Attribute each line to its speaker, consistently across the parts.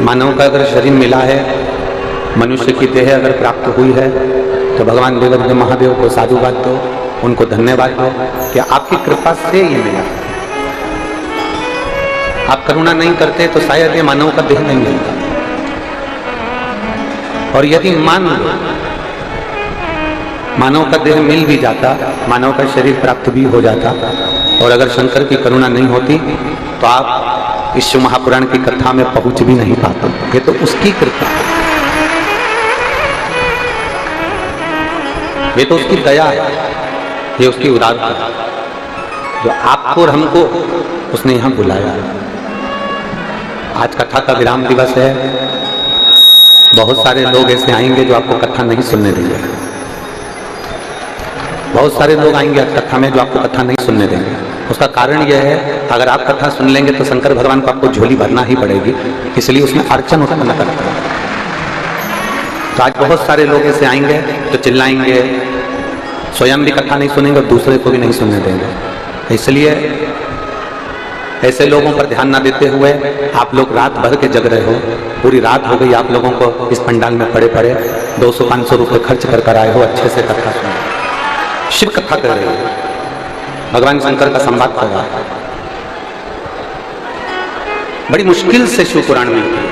Speaker 1: मानव का अगर शरीर मिला है, मनुष्य की देह अगर प्राप्त हुई है, तो भगवान देवादिदेव महादेव को साधुवाद दो, उनको धन्यवाद दो कि आपकी कृपा से ये मिला। आप करुणा नहीं करते तो शायद ये मानव का देह नहीं मिलता। और यदि मान लो मानव का देह मिल भी जाता, मानव का शरीर प्राप्त भी हो जाता, और अगर शंकर की करुणा नहीं होती तो आप इस शिव महापुराण की कथा में पहुंच भी नहीं पाते। ये तो उसकी कृपा है, ये तो उसकी दया है, ये उसकी उदारता है, जो आपको और हमको उसने यहाँ बुलाया। आज कथा का विराम दिवस है। बहुत सारे लोग ऐसे आएंगे जो आपको कथा नहीं सुनने देंगे। बहुत सारे लोग आएंगे आज कथा में जो आपको कथा नहीं सुनने देंगे। उसका कारण यह है, अगर आप कथा सुन लेंगे तो शंकर भगवान को आपको झोली भरना ही पड़ेगी, इसलिए उसमें अर्चन उत्पन्न करता है। तो आज बहुत सारे लोग ऐसे आएंगे तो चिल्लाएंगे, स्वयं भी कथा नहीं सुनेंगे और दूसरे को भी नहीं सुनने देंगे। इसलिए ऐसे लोगों पर ध्यान ना देते हुए आप लोग रात भर के जग रहे हो, पूरी रात हो गई आप लोगों को इस पंडाल में पड़े पड़े 200-500 रुपये खर्च कर आए हो, अच्छे से कथा सुनो, शिव कथा कर रहे हो, भगवान शंकर का संवाद कर रहा है। बड़ी मुश्किल से शिव पुराण मिलती है,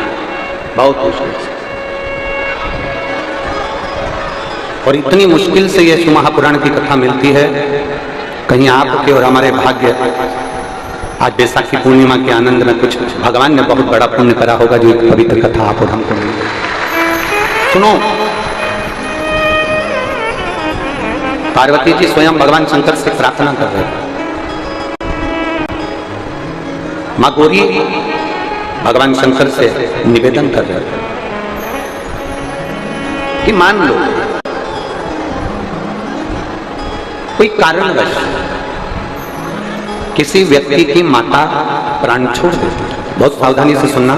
Speaker 1: बहुत मुश्किल से, और इतनी मुश्किल से ये शिव महापुराण की कथा मिलती है। कहीं आपके और हमारे भाग्य, आज बैसाखी पूर्णिमा के आनंद में कुछ भगवान ने बहुत बड़ा पुण्य करा होगा जो एक पवित्र कथा आप और हमको मिली। सुनो, पार्वती जी स्वयं भगवान शंकर से प्रार्थना कर रहे हैं। मां गौरी भगवान शंकर से निवेदन कर रहे हैं कि मान लो कोई कारणवश किसी व्यक्ति की माता प्राण छोड़ देती है। बहुत सावधानी से सुनना,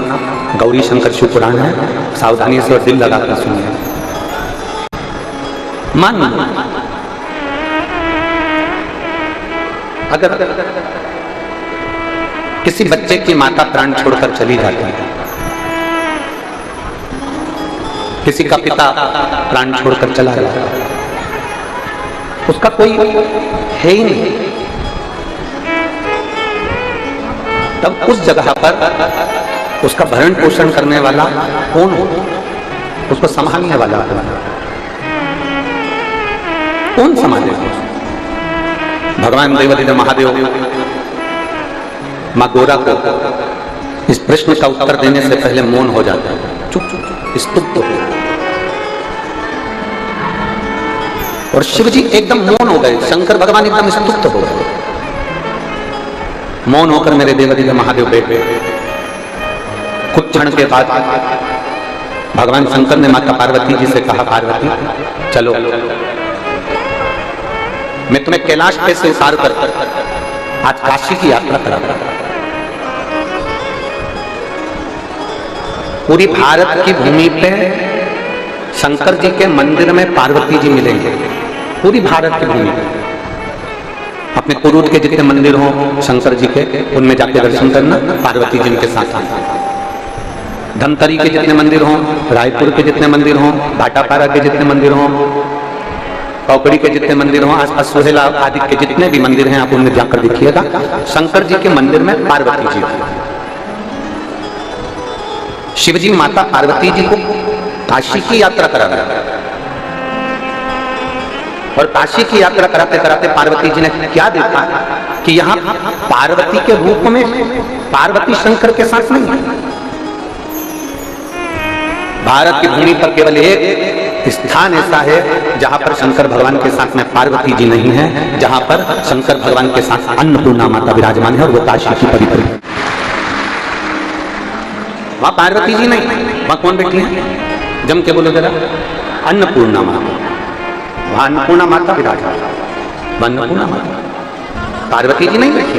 Speaker 1: गौरी शंकर शिव पुराण है, सावधानी से और दिल लगाकर सुनिए। मान लो अगर किसी बच्चे की माता प्राण छोड़कर चली जाती है, किसी का पिता प्राण छोड़कर चला जाता है, उसका कोई है ही नहीं, तब उस जगह पर उसका भरण पोषण करने वाला कौन हो, उसको संभालने वाला कौन संभालेगा? भगवान देवादिदेव महादेव मां गौरा को इस प्रश्न का उत्तर देने से पहले मौन हो जाता है, चुप चुप स्तब्ध हो, और शिव जी एकदम मौन हो गए, शंकर भगवान एकदम स्तब्ध हो गए। मौन होकर मेरे देवादिदेव महादेव बैठे। कुछ क्षण के बाद भगवान शंकर ने माता पार्वती जी से कहा, पार्वती चलो मैं तुम्हें कैलाश पे से उतार कर आज काशी की यात्रा कराऊंगा। पूरी भारत की भूमि पे शंकर जी के मंदिर में पार्वती जी मिलेंगे। पूरी भारत की भूमि पे अपने कुरूद के जितने मंदिर हों शंकर जी के, उनमें जाके दर्शन करना, पार्वती जी के साथ आना। धमतरी के जितने मंदिर हों, रायपुर के जितने मंदिर हों, भाटापारा के जितने मंदिर हों, पौकड़ी के जितने मंदिर हों, आसपास सुहेला आदि के जितने भी मंदिर हैं आप उनमें जाकर देखिएगा, शंकर जी के मंदिर में पार्वती जी। शिव जी माता पार्वती जी को काशी की यात्रा करा रहे हैं, और काशी की यात्रा कराते कराते पार्वती जी ने क्या देखा कि यहाँ पार्वती के रूप में पार्वती शंकर के साथ नहीं है। भारत की भूमि पर केवल एक स्थान ऐसा है जहां पर शंकर भगवान के साथ में पार्वती जी नहीं है, जहां पर शंकर भगवान के साथ अन्नपूर्णा माता विराजमान है, और वो काशी की पवित्र है। वहां पार्वती जी नहीं, वहां कौन बैठी है? जम के बोलो जरा, अन्नपूर्णा माता। वहां अन्नपूर्णा माता विराजमान, अन्नपूर्णा माता, पार्वती जी नहीं बैठी।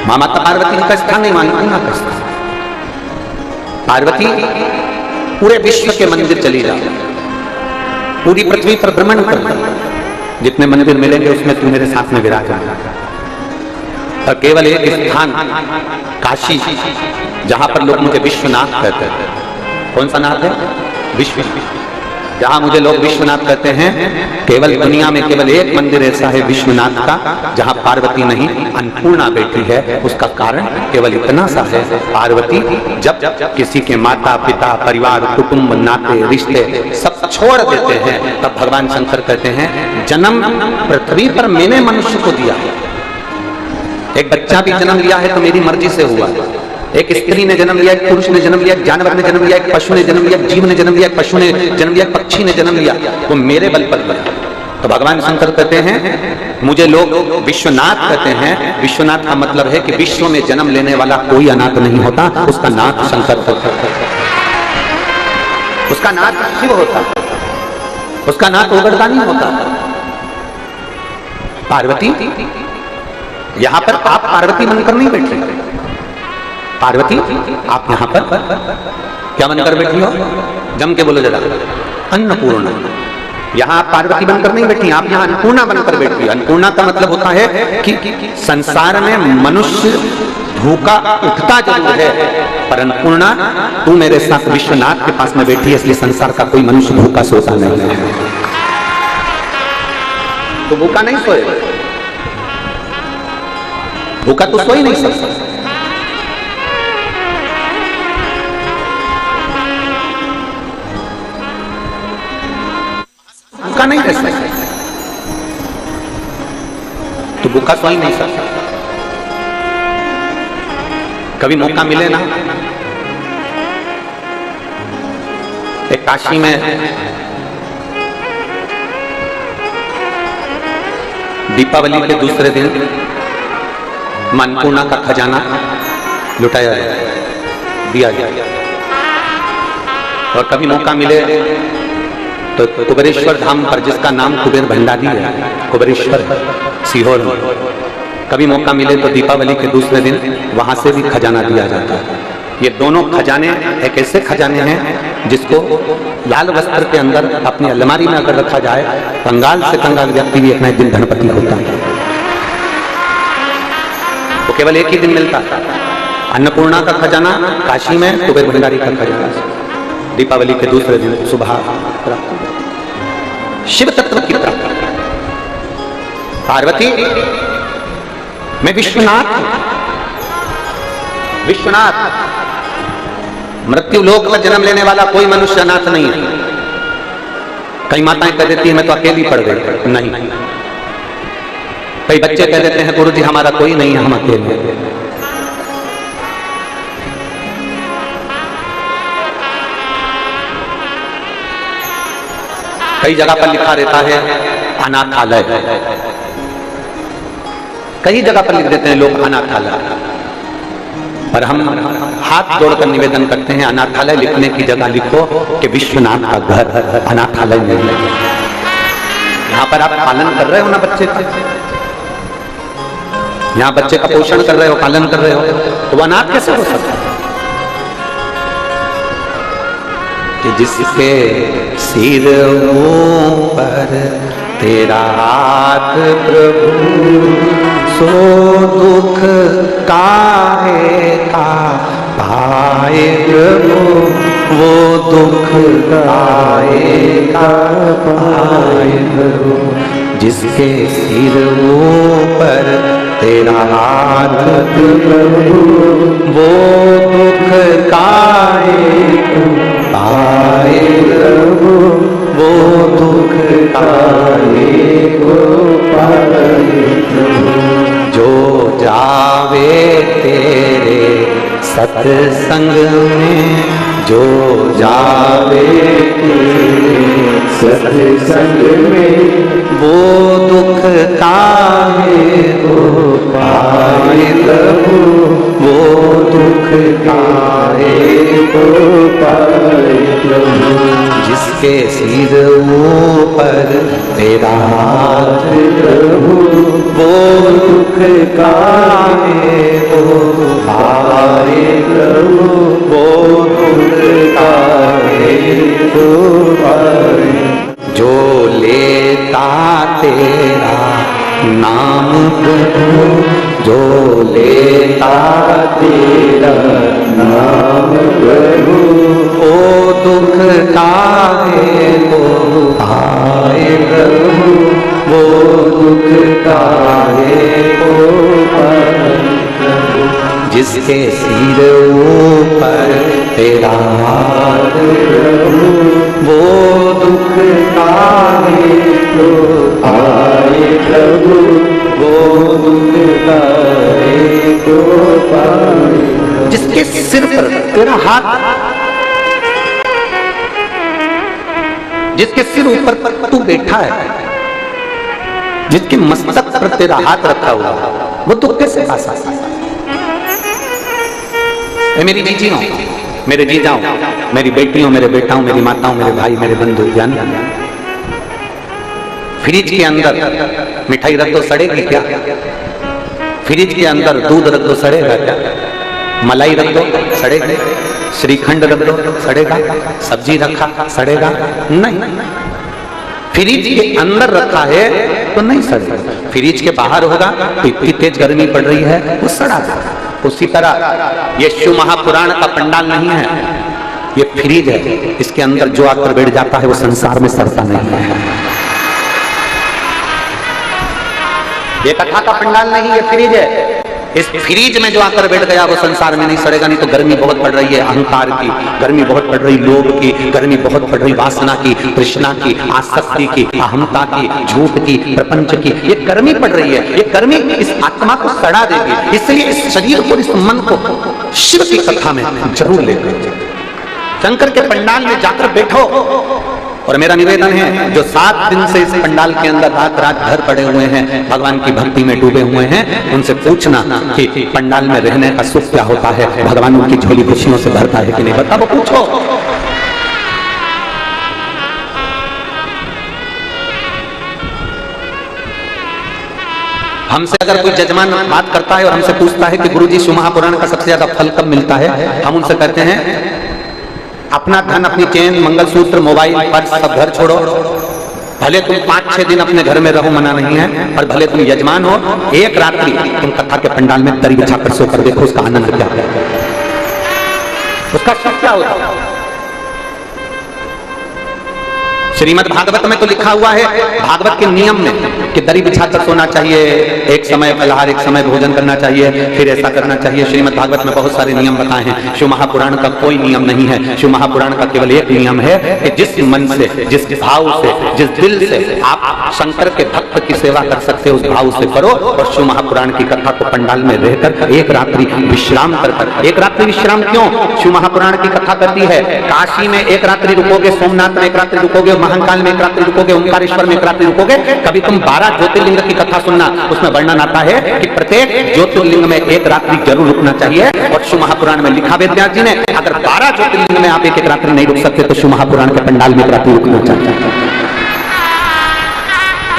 Speaker 1: मां माता पार्वती जी का स्थान नहीं, अन्नपूर्णा का स्थान। पार्वती पूरे विश्व के मंदिर चली जाओ, पूरी पृथ्वी पर भ्रमण कर, जितने मंदिर मिलेंगे उसमें तू मेरे साथ में विराजमान। और केवल एक स्थान काशी, जहां पर लोग मुझे विश्वनाथ कहते हैं। कौन सा नाथ है? विश्व। जहां मुझे लोग विश्वनाथ कहते हैं, केवल दुनिया में केवल एक मंदिर ऐसा है विश्वनाथ का, जहां पार्वती नहीं अन्नपूर्णा बैठी है। उसका कारण केवल इतना सा है, पार्वती जब किसी के माता पिता परिवार कुटुंब नाते रिश्ते सब छोड़ देते हैं, तब भगवान शंकर कहते हैं जन्म पृथ्वी पर मैंने मनुष्य को दिया। एक बच्चा भी जन्म लिया है तो मेरी मर्जी से हुआ। एक स्त्री ने जन्म लिया, एक पुरुष ने जन्म लिया, एक जानवर ने जन्म लिया, एक पशु ने जन्म लिया, एक जीव ने जन्म लिया, एक पशु ने जन्म लिया, एक पक्षी ने जन्म लिया, वो मेरे बल पर बना। तो भगवान शंकर कहते हैं, मुझे लोग विश्वनाथ कहते हैं। विश्वनाथ का मतलब है कि विश्व में जन्म लेने वाला कोई अनाथ नहीं होता, उसका नाथ शंकर होता, उसका नाथ शिव होता, उसका नाथ ओगरदानी होता। पार्वती, यहां पर आप पार्वती बनकर नहीं बैठी। पार्वती आप यहां पर क्या बनकर बैठी हो? जम के बोलो जरा। अन्नपूर्णा। यहां आप पार्वती बनकर नहीं बैठी, आप यहां अन्नपूर्णा बनकर बैठी। अन्नपूर्णा का मतलब होता है कि संसार में मनुष्य भूखा उठता जरूर है, पर अन्नपूर्णा तू मेरे साथ विश्वनाथ के पास में बैठी है, इसलिए संसार का कोई मनुष्य भूखा सोता नहीं है। तो भूखा नहीं सोए, भूखा तो सो ही नहीं सकता। भूखा नहीं रह सकता, तो भूखा सो ही नहीं सकता। कभी मौका मिले ना, एक काशी में दीपावली के दूसरे दिन अन्नपूर्णा का खजाना लुटाया दिया गया। और कभी मौका मिले तो कुबेरेश्वर धाम पर, जिसका नाम कुबेर भंडारी है, कुबेरेश्वर सीहोर में, कभी मौका मिले तो दीपावली के दूसरे दिन वहां से भी खजाना दिया जाता है। ये दोनों खजाने एक ऐसे खजाने हैं जिसको लाल वस्त्र के अंदर अपनी अलमारी में अगर रखा जाए, कंगाल से कंगाल व्यक्ति भी एक ना एक दिन धनपति होता है। वो केवल एक ही दिन मिलता है। अन्नपूर्णा का खजाना काशी में, कुबेर भंडारी का खजाना दीपावली के दूसरे दिन सुबह प्राप्त। शिव तत्व की प्राप्ति। पार्वती मैं विश्वनाथ, विश्वनाथ मृत्यु लोक में जन्म लेने वाला कोई मनुष्य अनाथ नहीं है। कई माताएं कह देती है मैं तो अकेली पड़ गई, नहीं। कई बच्चे कह देते हैं गुरुजी हमारा कोई नहीं है, हम अकेले। कई जगह पर लिखा रहता है अनाथालय, कई जगह पर लिख देते हैं लोग अनाथालय, पर हम हाथ जोड़कर निवेदन करते हैं अनाथालय लिखने की जगह लिखो कि विश्वनाथ का घर, अनाथालय नहीं है। यहां पर आप पालन कर रहे हो ना बच्चे का, यहां बच्चे का पोषण कर रहे हो, पालन कर रहे हो, तो वो अनाथ कैसे हो सकता है? कि जिसके सिर ऊपर तेरा हाथ प्रभु, सो दुख काहे का पाए प्रभु, वो दुख काहे का पाए प्रभु। जिसके सिर ऊपर तेरा हाथ प्रभु, वो दुख काहे पाए प्रभु, वो दुख काहे को पाए प्रभु। जो जावे तेरे सत्संग में, जो जावे तेरे सत्संग में, वो दुख काहे को पाए प्रभु, वो दुख काहे को पाए प्रभु। जिसके सिर ऊपर तेरा हाथ प्रभु, वो दुख काहे को पाए प्रभु, वो दुख काहे को पाए। जो लेता तेरा नाम प्रभु, जो लेता तेरा नाम प्रभु, ओ दुख काहे को पाए प्रभु, वो दुख काहे को पाए प्रभु। जिसके सिर ऊपर तेरा हाथ प्रभु, वो दुख काहे को पाए प्रभु, वो दुख काहे को पाए। जिसके सिर पर तेरा हाथ, जिसके सिर ऊपर तू बैठा है, जिसके मस्तक पर तेरा हाथ रखा हुआ, वो दुख कैसे पा सकता है? मेरी जीजी हो, मेरे जीजा हो, मेरी बेटी हो, मेरे बेटा हो, मेरी माता हो, मेरे भाई, मेरे बंधु जान, फ्रिज के अंदर मिठाई रख दो सड़ेगी क्या? फ्रिज के अंदर दूध रख दो सड़ेगा क्या? मलाई रख दो सड़ेगा? श्रीखंड रख दो सड़ेगा? सब्जी रखा सड़ेगा? नहीं। फ्रिज के अंदर रखा है तो नहीं सड़ेगा, फ्रिज के बाहर होगा तो इतनी तेज गर्मी पड़ रही है वो सड़ा जाएगा। उसी तरह ये शिव महापुराण का पंडाल नहीं है, ये फ्रिज है, इसके अंदर जो आकर बैठ जाता है वो संसार में सड़ता नहीं है। ये कथा का पंडाल नहीं, ये फ्रिज है। इस फ्रिज में जो आकर बैठ गया वो संसार में नहीं सड़ेगा। नहीं तो गर्मी बहुत पड़ रही है अहंकार की, गर्मी बहुत पड़ रही लोभ की, गर्मी बहुत पड़ रही वासना की, तृष्णा की, आसक्ति की, अहमता की, झूठ की, प्रपंच की, ये गर्मी पड़ रही है। ये गर्मी इस आत्मा को सड़ा देगी। इसलिए इस शरीर को, इस मन को शिव की कथा में जरूर लेकर शंकर के पंडाल में जाकर बैठो। और मेरा निवेदन है, जो 7 दिन से इस पंडाल के अंदर रात रात भर पड़े हुए हैं, भगवान की भक्ति में डूबे हुए हैं, उनसे पूछना कि पंडाल में रहने का सुख क्या होता है, भगवान उनकी झोली खुशियों से भरता है कि नहीं भरता, वो पूछो। हमसे अगर कोई जजमान बात करता है और हमसे पूछता है कि गुरुजी शिव महापुराण का सबसे ज्यादा फल कब मिलता है, हम उनसे कहते हैं अपना धन, अपनी चेन, मंगलसूत्र, मोबाइल, पर्स सब घर छोड़ो। भले तुम 5-6 दिन अपने घर में रहो, मना नहीं है, पर भले तुम यजमान हो, एक रात्रि तुम कथा के पंडाल में दरी बिछा कर सोकर देखो, उसका आनंद क्या है, उसका सुख क्या होता है। श्रीमद् भागवत में तो लिखा हुआ है, भागवत के नियम में, कि दरी बिछाकर सोना चाहिए, एक समय फलाहार, एक समय भोजन करना चाहिए, फिर ऐसा करना चाहिए। श्रीमद् भागवत में बहुत सारे नियम बताए हैं। शिव महापुराण का कोई नियम नहीं है। शिव महापुराण का केवल एक नियम है कि जिस मन से, जिस भाव से, जिस दिल से आप शंकर के भक्त की सेवा कर सकते हो, उस भाव से करो। और शिव महापुराण की कथा को पंडाल में रहकर एक रात्रि विश्राम कर, एक रात्रि विश्राम क्यों? शिव महापुराण की कथा करती है, काशी में एक रात्रि रुकोगे, सोमनाथ में एक रात्रि रुकोगे, महाकाल में एक रात्रि रुकोगे, ओंकारेश्वर में एक रात्रि रुकोगे। कभी तुम 12 ज्योतिर्लिंग की कथा सुनना, उसमें वर्णन आता है कि प्रत्येक ज्योतिर्लिंग में एक रात्रि जरूर रुकना चाहिए। और शिव महापुराण में लिखा वेदव्यास जी ने, अगर 12 ज्योतिर्लिंग में आप एक रात्रि नहीं रुक सकते तो शिव महापुराण के पंडाल में एक रात्रि रुकना चाहिए,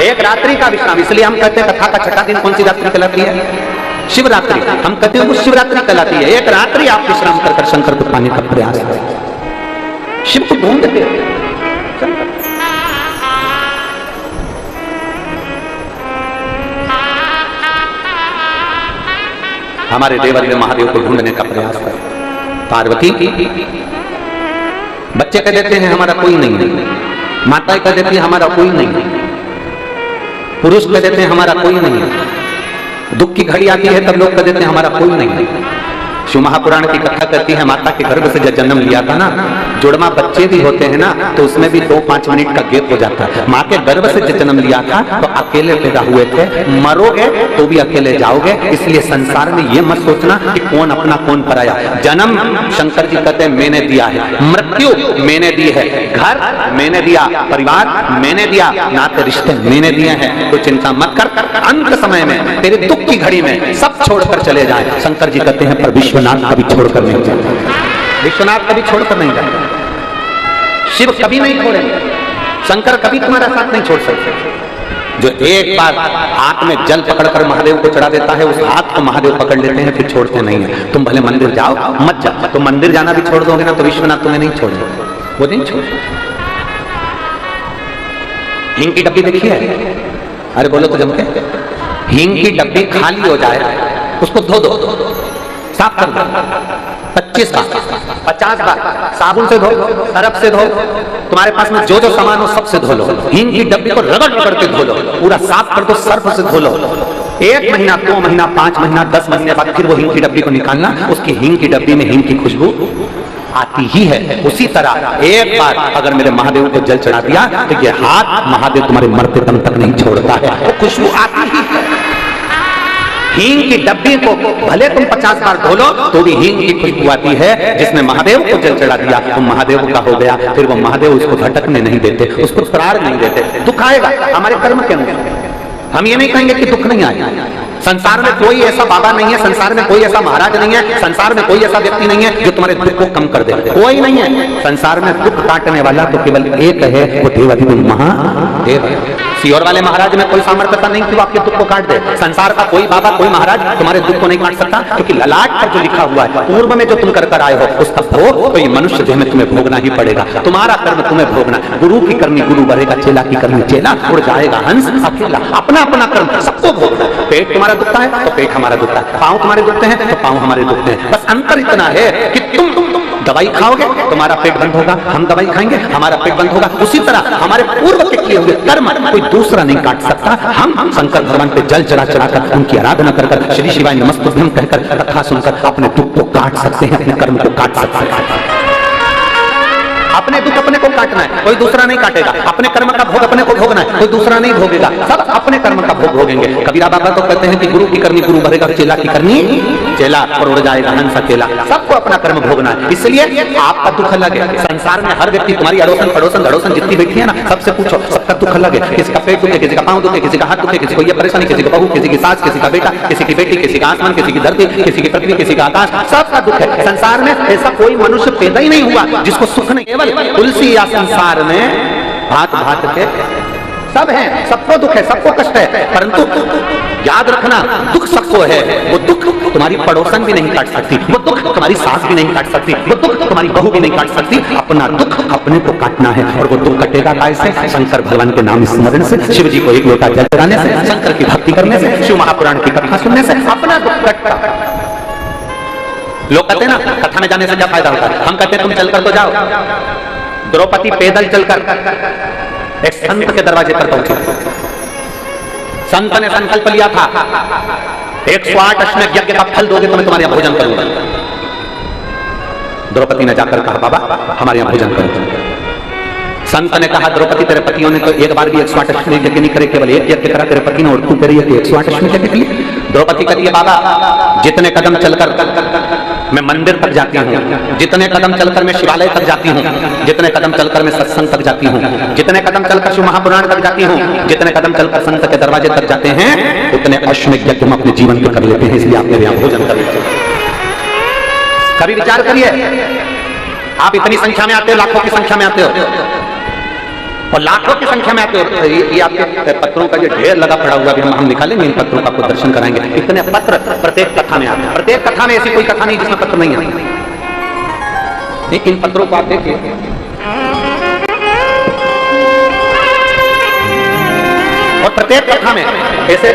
Speaker 1: एक रात्रि का विश्राम। इसलिए हम कहते हैं कथा का छठा दिन कौन सी रात्रि कहलाती है? शिवरात्रि। हम कहते हैं वो शिवरात्रि कहलाती है। एक रात्रि आप विश्राम कर शंकर को पाने का प्रयास करें, शिव को ढूंढते। हमारे देवर्य महादेव को ढूंढने का प्रयास करें। पार्वती, बच्चे कह देते हैं हमारा कोई नहीं है, माता कह देती है हमारा कोई नहीं है, पुरुष कह देते हैं हमारा कोई नहीं है, दुख की घड़ी आती है तब लोग कह देते हैं हमारा कोई नहीं है। शिव महापुराण की कथा करती है, माता के गर्भ से जब जन्म लिया था ना, जुड़वा बच्चे भी होते हैं ना, तो उसमें भी 2-5 मिनट का गैप हो जाता है। माँ के गर्भ से जब जन्म लिया था तो अकेले पैदा हुए थे, मरोगे तो भी अकेले जाओगे। इसलिए संसार में ये मत सोचना कि कौन अपना कौन पराया। जन्म शंकर जी कहते हैं मैंने दिया है, मृत्यु मैंने दी है, घर मैंने दिया, परिवार मैंने दिया, नाते रिश्ते मैंने दिए हैं। तो चिंता मत कर, अंत समय में तेरे दुख की घड़ी में सब छोड़कर चले जाए। शंकर जी कहते हैं पर विश्वनाथ कभी छोड़कर नहीं जाता, विश्वनाथ कभी छोड़कर नहीं जाता, शिव कभी नहीं छोड़ेंगे, शंकर कभी तुम्हारा साथ नहीं छोड़ सकते। जो एक बार हाथ में जल पकड़कर महादेव को चढ़ा देता है, उस हाथ को महादेव पकड़ लेते हैं, फिर छोड़ते नहीं है। तुम भले मंदिर जाओ मत जाओ, तो मंदिर जाना भी छोड़ दोगे ना तो विश्वनाथ तुम्हें नहीं छोड़ेंगे, वो नहीं छोड़। हिंग की डब्बी देखी है? अरे बोलो तो जम के, हिंग की डब्बी खाली हो जाए उसको धो दो, साफ कर दो 25 बार, 50 बार साबुन से धो, सरफ से धो, तुम्हारे पास में जो जो सामान हो सबसे धो लो। हींग की डब्बी को रगड़ रगड़ के धो लो, पूरा साफ कर दो, सर्फ से धो लो। 1 महीना, 2 महीना, 5 महीना, 10 महीने बाद फिर वो हींग की डब्बी को निकालना, उसकी हींग की डब्बी में हींग की खुशबू आती ही है। उसी तरह एक बार अगर मेरे महादेव को जल चढ़ा दिया तो ये हाथ महादेव तुम्हारे मरते दम तक नहीं छोड़ता है, वो खुशबू आती ही है। हींग की डब्बी को भले तुम 50 बार धो लो तो भी हींग की खुशबू आती है। जिसने महादेव को जल चढ़ा दिया वो महादेव का हो गया। फिर वो महादेव उसको भटकने नहीं देते, उसको त्राण नहीं देते। दुख आएगा हमारे कर्म के अनुसार, हम ये नहीं कहेंगे कि दुख नहीं आएगा। संसार में कोई ऐसा बाबा नहीं है, संसार में कोई ऐसा महाराज नहीं है, संसार में कोई ऐसा व्यक्ति नहीं है जो तुम्हारे दुख को कम कर दे, कोई नहीं है। संसार में दुख काटने वाला तो केवल एक है, वो देवाधिदेव महादेव है। सियोर वाले महाराज में कोई सामर्थ्यता नहीं कि वो आपके दुख को काट दे। संसार का कोई बाबा, कोई महाराज तुम्हारे दुख को नहीं काट सकता, क्योंकि ललाट पर जो लिखा हुआ है पूर्व में जो तुम कर आए हो उसका भोग तो ये मनुष्य देह में तुम्हें भोगना ही पड़ेगा। तुम्हारा कर्म तुम्हें भोगना। गुरु की करनी गुरु बढ़ेगा, चेला की करनी चेला उड़ जाएगा हंस अकेला। अपना अपना कर्म सबको भोगना। पेट तुम्हारा दुखता है तो पेट हमारा दुखता है, पांव तुम्हारे दुखते हैं तो पांव हमारे दुखते हैं। बस अंतर इतना है कि तुम दवाई खाओगे तुम्हारा पेट बंद होगा, हम दवाई खाएंगे हमारा पेट बंद होगा। उसी तरह हमारे पूर्व के किए हुए कर्म कोई दूसरा नहीं काट सकता। हम शंकर भगवान पे जल चढ़ा चढ़ाकर उनकी आराधना कर श्री शिवाय नमस्तुभ्यं कहकर कथा सुनकर अपने दुख को काट सकते हैं, अपने कर्म को काट सकते हैं। अपने दुख अपने को काटना है, कोई दूसरा नहीं काटेगा। अपने कर्म का भोग अपने को भोगना है, कोई दूसरा नहीं भोगेगा। सब अपने कर्म का भोग भोगेंगे। कबीरा बाबा तो कहते हैं कि गुरु की करनी गुरु भरेगा, चेला की करनी चेला पर उड़ जाएगा हंस अकेला। सबको अपना कर्म भोगना है। इसलिए आपका दुख अलग है। संसार में हर व्यक्ति, तुम्हारी अड़ोसन पड़ोसन धड़ोसन जितनी बैठी है ना, सबसे पूछो, सबका दुख अलग है। किसी का पेट दुखे, किसी का पांव दुखे, किसी का हाथ दुखे, किसी को ये परेशानी, किसी को बहू, किसी की सास, किसी का बेटा, किसी की बेटी, किसी का आसमान, किसी की धरती, किसी की पृथ्वी, किसी का आकाश, सबका दुख है। संसार में ऐसा कोई मनुष्य पैदा ही नहीं हुआ जिसको सुख नहीं। केवल तुलसी संसार में भांत भांत के सब हैं, सबको दुख है, सबको कष्ट है। परंतु याद रखना, दुख सबको है। वो दुख तुम्हारी पड़ोसन भी नहीं काट सकती, वो दुख तुम्हारी सास भी नहीं काट सकती, वो दुख तुम्हारी बहू भी नहीं काट सकती। अपना दुख अपने को काटना है। और वो दुख कटेगा कैसे? शंकर भगवान के नाम स्मरण से, शिव जी को एक लोटा जल चढ़ाने से, शंकर की भक्ति करने से, शिव महापुराण की कथा सुनने से अपना दुख कटता। लोग कहते हैं ना कथा में जाने से क्या फायदा होता है। हम कहते हैं तुम चलकर तो जाओ। द्रौपदी पैदल चलकर एक संत के दरवाजे पर पहुंची। संत ने संकल्प लिया था 108 अश्वमेध यज्ञ का फल दोगे तो मैं तुम्हारे यहां भोजन करूंगा। द्रौपदी ने जाकर कहा बाबा हमारे यहां भोजन करो। संत ने कहा द्रौपदी तेरे पतियों ने तो एक बार भी 108 अश्वमेध यज्ञ नहीं करे, केवल एक यज्ञ करा तेरे पति ने, और तू करिए 108 अश्वमेध यज्ञ के लिए। द्रौपदी कहती है बाबा जितने कदम चलकर मैं मंदिर तक जाती हूँ, जितने कदम चलकर मैं शिवालय तक जाती हूँ, जितने कदम चलकर मैं सत्संग तक जाती हूँ, जितने कदम चलकर शिव महापुराण तक जाती हूँ, जितने कदम चलकर संत के दरवाजे तक जाते हैं, उतने अश्वमेध यज्ञ हम अपने जीवन में कर लेते हैं। इसलिए आप मेरे यहाँ भोजन कर लीजिए। कभी विचार करिए, आप इतनी संख्या में आते हो, लाखों की संख्या में आते हो, और लाखों की संख्या में आते हो। ये आपके पत्रों का जो ढेर लगा पड़ा हुआ भी हम निकालेंगे, इन पत्रों का आपको दर्शन कराएंगे। इतने पत्र प्रत्येक कथा में आते हैं। प्रत्येक कथा में ऐसी कोई कथा नहीं जिसमें पत्र नहीं आते। इन पत्रों को आप देखिए, और प्रत्येक कथा में ऐसे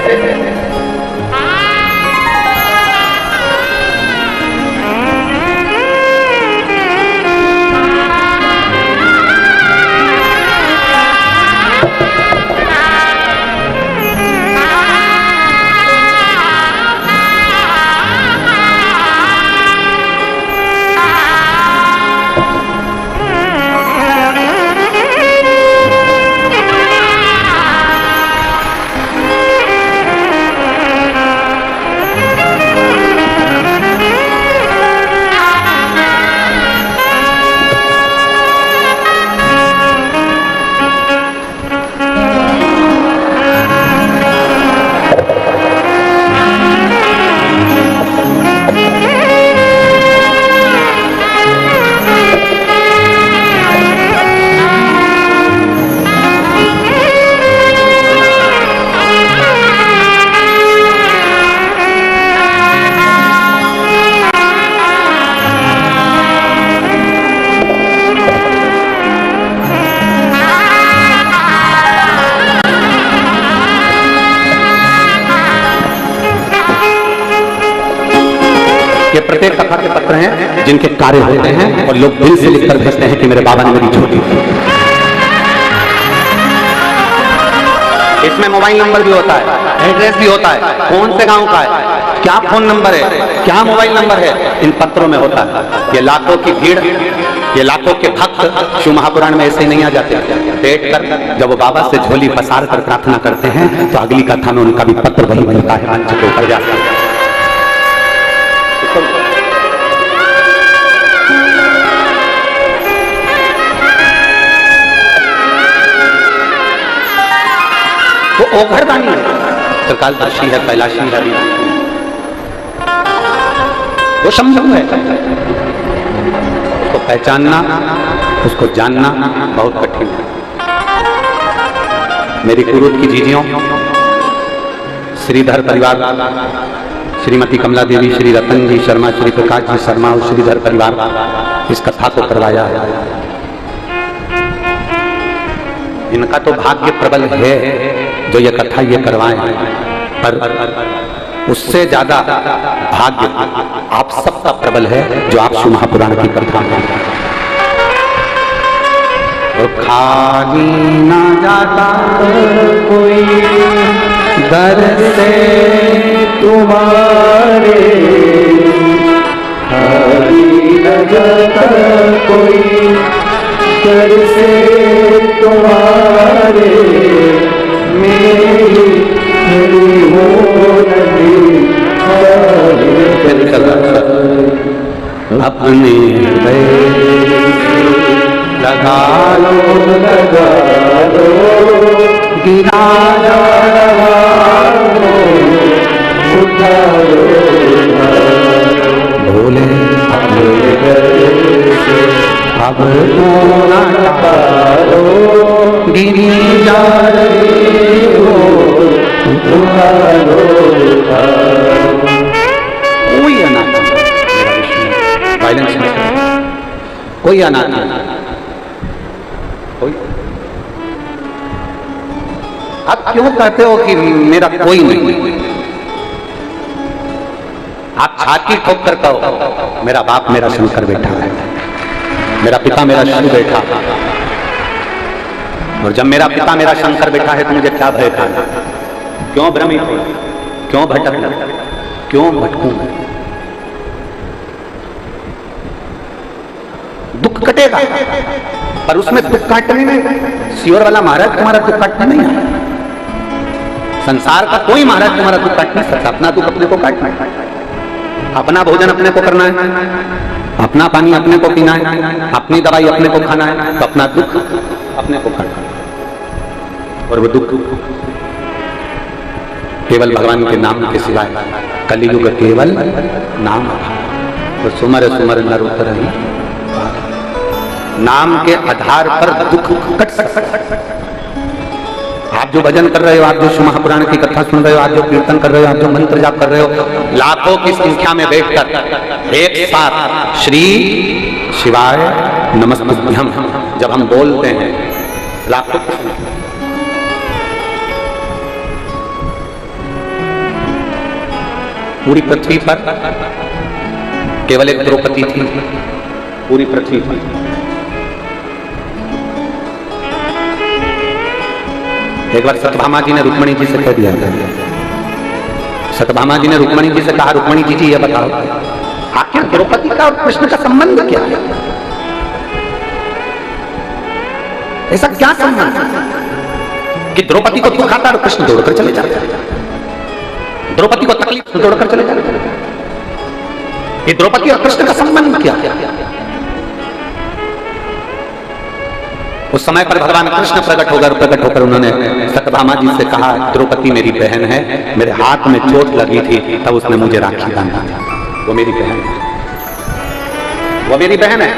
Speaker 1: प्रत्येक कथा के पत्र हैं जिनके कार्य होते हैं और लोग दिल से लिखकर भेजते हैं कि मेरे बाबा ने मेरी झोली दी। इसमें मोबाइल नंबर भी होता है, एड्रेस भी होता है, कौन से गांव का है, क्या फोन नंबर है, क्या मोबाइल नंबर है, इन पत्रों में होता है। ये लाखों की भीड़, ये लाखों के भक्त शिव महापुराण में ऐसे ही नहीं आ जाते। बैठ कर जब वो बाबा से झोली पसार कर प्रार्थना करते हैं तो अगली कथा में उनका भी पत्र वही मिलता है, मंच के ऊपर जाता है। वो ओघरदानी है, त्रिकालदर्शी है, कैलाशी है, वो शंभु है। उसको पहचानना, उसको जानना बहुत कठिन है। मेरी कुरूद की जीजियों, श्रीधर परिवार, श्रीमती कमला देवी, श्री रतन जी शर्मा, श्री प्रकाश जी शर्मा और श्रीधर परिवार इस कथा को करवाया है। इनका तो भाग्य प्रबल है जो ये कथा ये करवाएं, पर उससे ज्यादा भाग्य आप सबका प्रबल है जो आप शिव महापुराण की कथा में। और खाली ना जाता कोई दर से तुम्हारे, खाली ना जाता कोई दर से तुम्हारे, मेरी हो नहीं अपने लगा लो गिरा उठा लो भोले अब ना पारो गिरी जा रही हो, कोई अनाथ कोई अनाथ कोई। आप क्यों कहते हो कि मेरा कोई नहीं? आप छाती ठोक कर कहो मेरा बाप मेरा शंकर बैठा है, मेरा पिता मेरा शिव बैठा है। और जब मेरा पिता मेरा शंकर बैठा है तो मुझे क्या भय खाना? क्यों भ्रमित हो, क्यों भटकना, क्यों भटकूं? दुख कटेगा, पर उसमें दुख काटने में सियोर वाला महाराज तुम्हारा दुख काटना नहीं है। संसार का कोई महाराज तुम्हारा दुख काट नहीं सकता। अपना दुख अपने को काटना है, अपना भोजन अपने को करना है, अपना पानी अपने को पीना है, अपनी दवाई अपने को खाना है, तो अपना दुख अपने को काटना है। और वो दुख केवल भगवान के नाम के सिवाय, कलियुग केवल नाम, तो सुमर सुमर नर उतर ही। नाम के आधार पर दुख कट सकता है। आप जो भजन कर रहे हो, आप जो शिव महापुराण की कथा सुन रहे हो, आप जो कीर्तन कर रहे हो, आप जो मंत्र जाप कर रहे हो, लाखों की संख्या में बैठकर एक साथ श्री शिवाय नमस्तुभ्यम जब हम बोलते हैं, लाखों की संख्या। पूरी पृथ्वी पर केवल एक द्रौपदी थी, पूरी पृथ्वी पर। एक बार सत्यभामा जी ने रुक्मणी जी से कह दिया, सत्यभामा जी ने रुक्मणी जी से कहा, रुक्मणी जी ये बताओ आखिर द्रौपदी का और कृष्ण का संबंध क्या है? ऐसा क्या संबंध कि द्रौपदी को दुख आता और कृष्ण दौड़कर चले जाते हैं, द्रौपदी को तकलीफ से दौड़कर चले जाते हैं? ये द्रौपदी और कृष्ण का संबंध क्या? उस समय पर भगवान कृष्ण प्रकट होकर उन्होंने सत्यभामा जी से कहा, द्रौपदी मेरी बहन है, मेरे हाथ में चोट लगी थी तब उसने मुझे राखी बांधा था, वो मेरी बहन है, वो मेरी बहन है।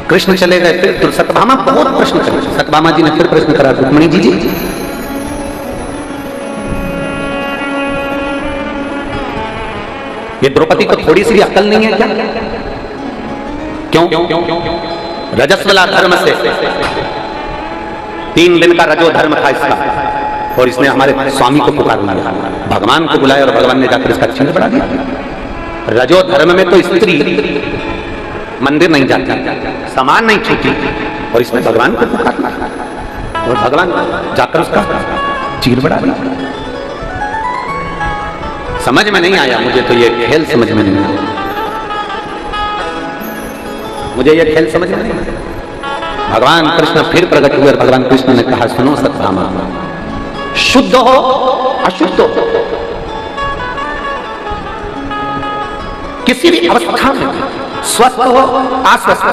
Speaker 1: कृष्ण चले गए, फिर सत्यभामा बहुत प्रश्न करे, सत्यभामा जी ने फिर प्रश्न करा, रुक्मणी जी ये द्रौपदी को थोड़ी सी भी अकल नहीं है क्या? क्यों? रजस्वला धर्म से 3 दिन का रजो धर्म था इसका, और इसने हमारे स्वामी को पुकार लिया, भगवान को बुलाया और भगवान ने जाकर इसका चिन्ह बढ़ा दिया। रजो धर्म में तो स्त्री मंदिर नहीं जाती, सामान नहीं छूती, और इसने भगवान को पुकार लिया और भगवान जाकर उसका चीर बढ़ा दिया। समझ में नहीं आया मुझे, तो ये खेल समझ में नहीं आया मुझे, ये खेल समझ में नहीं आया। भगवान कृष्ण फिर प्रकट हुए और भगवान कृष्ण ने कहा, सुनो सत्यभामा, शुद्ध हो अशुद्ध हो, किसी भी अवस्था में स्वस्थ हो अस्वस्थ हो,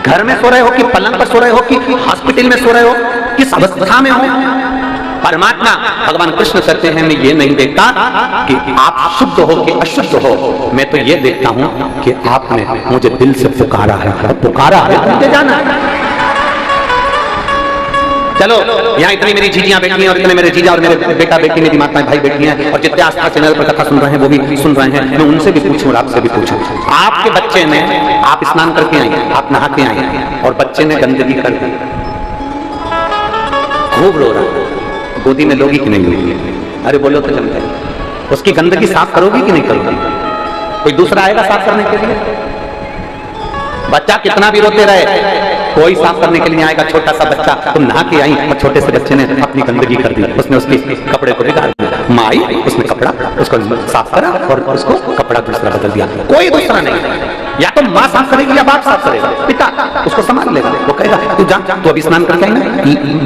Speaker 1: घर में सो रहे हो कि पलंग पर सो रहे हो कि हॉस्पिटल में सो रहे हो, किस अवस्था में हो, परमात्मा भगवान कृष्ण कहते हैं मैं ये नहीं देखता कि आप शुद्ध हो कि अशुद्ध हो, मैं तो ये देखता हूं कि आपने मुझे दिल से पुकारा है, पुकारा है मुझे जाना है। चलो यहाँ इतनी मेरी जीजियां बैठी हैं और इतने मेरे जीजा और मेरे बेटा बेटी, मेरी माताएं भाई बैठी हैं, और जितने आस्था चैनल पर कथा सुन रहे हैं वो भी सुन रहे हैं, मैं उनसे भी पूछूं और आपसे भी पूछूं, आपके बच्चे ने, आप स्नान करके आए, आप नहा के आए और बच्चे ने गंदगी कर दी, खूब रो रहा, गोदी में लोगी कि नहीं लोगी? अरे बोलो तो जमता है, उसकी गंदगी साफ करोगी कि नहीं करोगी? कोई दूसरा आएगा साफ करने के लिए? बच्चा कितना भी रोते रहे, कोई साफ करने के लिए आएगा। छोटा सा बच्चा, तुम नहा के आई और छोटे से बच्चे ने अपनी गंदगी कर दी, उसने उसके कपड़े को बिगाड़ दिया, माँ आई उसने कपड़ा उसको साफ करा और उसको कपड़ा दूसरा बदल दिया, कोई दूसरा नहीं। या तो माँ साफ करेगी या बाप साफ करेगा, पिता उसको संभाल लेगा, वो कहेगा तू जा, तू अभी स्नान करके आई ना,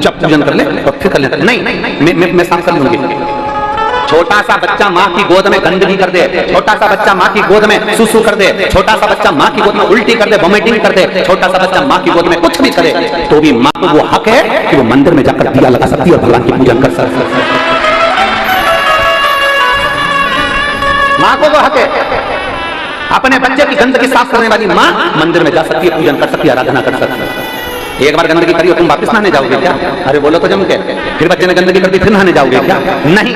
Speaker 1: जब पूजन कर ले और फिर कर ले, नहीं मैं साफ कर लूंगी। छोटा सा बच्चा माँ की गोद में गंदगी कर दे, छोटा सा बच्चा माँ की गोद में सुसु कर दे, छोटा सा बच्चा माँ की गोद में उल्टी कर दे, वोमिटिंग कर दे, छोटा सा बच्चा माँ की गोद में कुछ भी करे, तो भी माँ को वो हक है कि वो मंदिर में जाकर दिया लगा सकती है और भगवान की पूजन कर सकती है। माँ को वो हक है, अपने बच्चे की गंदगी साफ करने वाली माँ मंदिर में जा सकती है, पूजन कर सकती है, आराधना कर सकती है। एक बार गंदगी करी और तुम वापस नहाने जाओगे क्या? अरे बोलो तो जम के, फिर बच्चे ने गंदगी कर दी फिर नहाने जाओगे क्या? नहीं,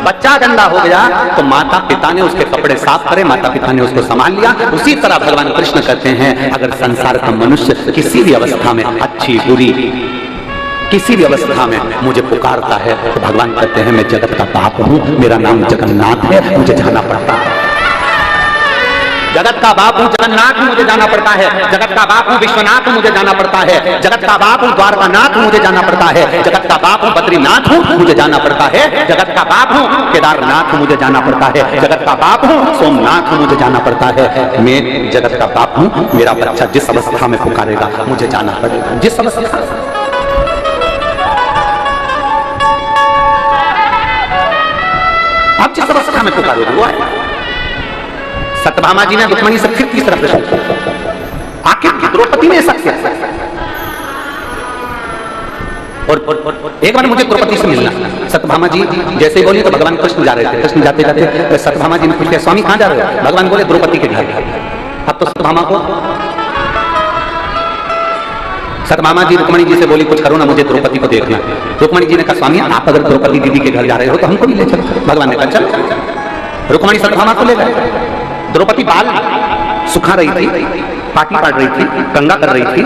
Speaker 1: बच्चा गंदा हो गया तो माता पिता ने उसके कपड़े साफ करे, माता पिता ने उसको संभाल लिया। उसी तरह भगवान कृष्ण कहते हैं अगर संसार का मनुष्य किसी भी अवस्था में, अच्छी बुरी किसी भी अवस्था में मुझे पुकारता है तो भगवान कहते हैं मैं जगत का बाप हूं, मेरा नाम जगन्नाथ है, मुझे जाना पड़ता है। जगत का बाप हूं जगन्नाथ हूं, मुझे जाना पड़ता है। जगत का बाप हूं विश्वनाथ हूं, मुझे जाना पड़ता है। जगत का बाप हूं द्वारकानाथ हूं, मुझे जाना पड़ता है। जगत का बाप हूं बद्रीनाथ हूं, मुझे जाना पड़ता है। जगत का बाप हूं केदारनाथ हूं, मुझे जाना पड़ता है। जगत का बाप हूं सोमनाथ हूं, मुझे जाना पड़ता है। मैं जगत का बाप हूं, मेरा बच्चा जिस अवस्था में पुकारेगा मुझे जाना पड़ेगा, जिस अवस्था। आप जिस अवस्था में पुकारोगे वो आएगा। सत्यभामा जी ने रुक्मिणी से फिर तीसरा प्रश्न किया, आखिर द्रौपदी ने ऐसा किया? और एक बार मुझे द्रौपदी से मिलना। सत्यभामा जी जैसे ही बोली तो भगवान कृष्ण जा रहे थे, कृष्ण जाते जाते सत्यभामा जी ने पूछ लिया स्वामी कहां जा रहे हो? भगवान बोले द्रौपदी के घर। अब तो सत्यभामा को, सत्यभामा जी रुक्मिणी जी से बोली कुछ करो ना, मुझे द्रौपदी को देखना। रुक्मिणी जी ने कहा स्वामी आप अगर द्रौपदी दीदी के घर जा रहे हो तो हमको भी ले चलो। भगवान ने कहा चल। रुक्मिणी सत्यभामा को ले गए। द्रौपदी बाल सुखा रही थी, पाटी पाड़ रही थी, कंगा कर रही थी,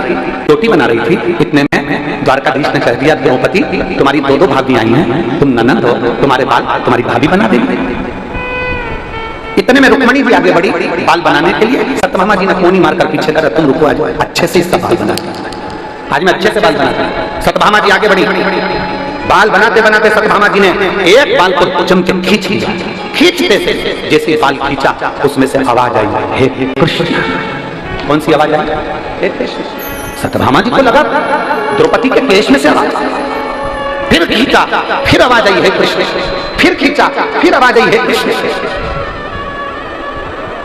Speaker 1: रोटी बना रही थी। इतने में द्वारकाधीश ने कह दिया द्रौपदी तुम्हारी दो दो भाभी आई हैं, तुम ननद हो, तुम्हारे बाल तुम्हारी भाभी बना देंगे। इतने में रुक्मिणी भी आगे बढ़ी बाल बनाने के लिए। सत्यभामा जी ने कोनी मारकर पीछे करा तुम रुको, आज अच्छे से इसका बाल बना, आज मैं अच्छे से बाल बना। सत्यभामा जी आगे बढ़ी, बाल बनाते बनाते सत्यभामा जी ने एक बाल को चमके खींच लिया। खींचते से जैसे बाल खींचा उसमें से आवाज आई हे कृष्ण। कौन सी आवाज आई? हे कृष्ण। सत्यभामा जी को लगा द्रौपदी के केश में से आवाज, फिर खींचा फिर आवाज आई हे कृष्ण, फिर खींचा फिर आवाज आई हे कृष्ण।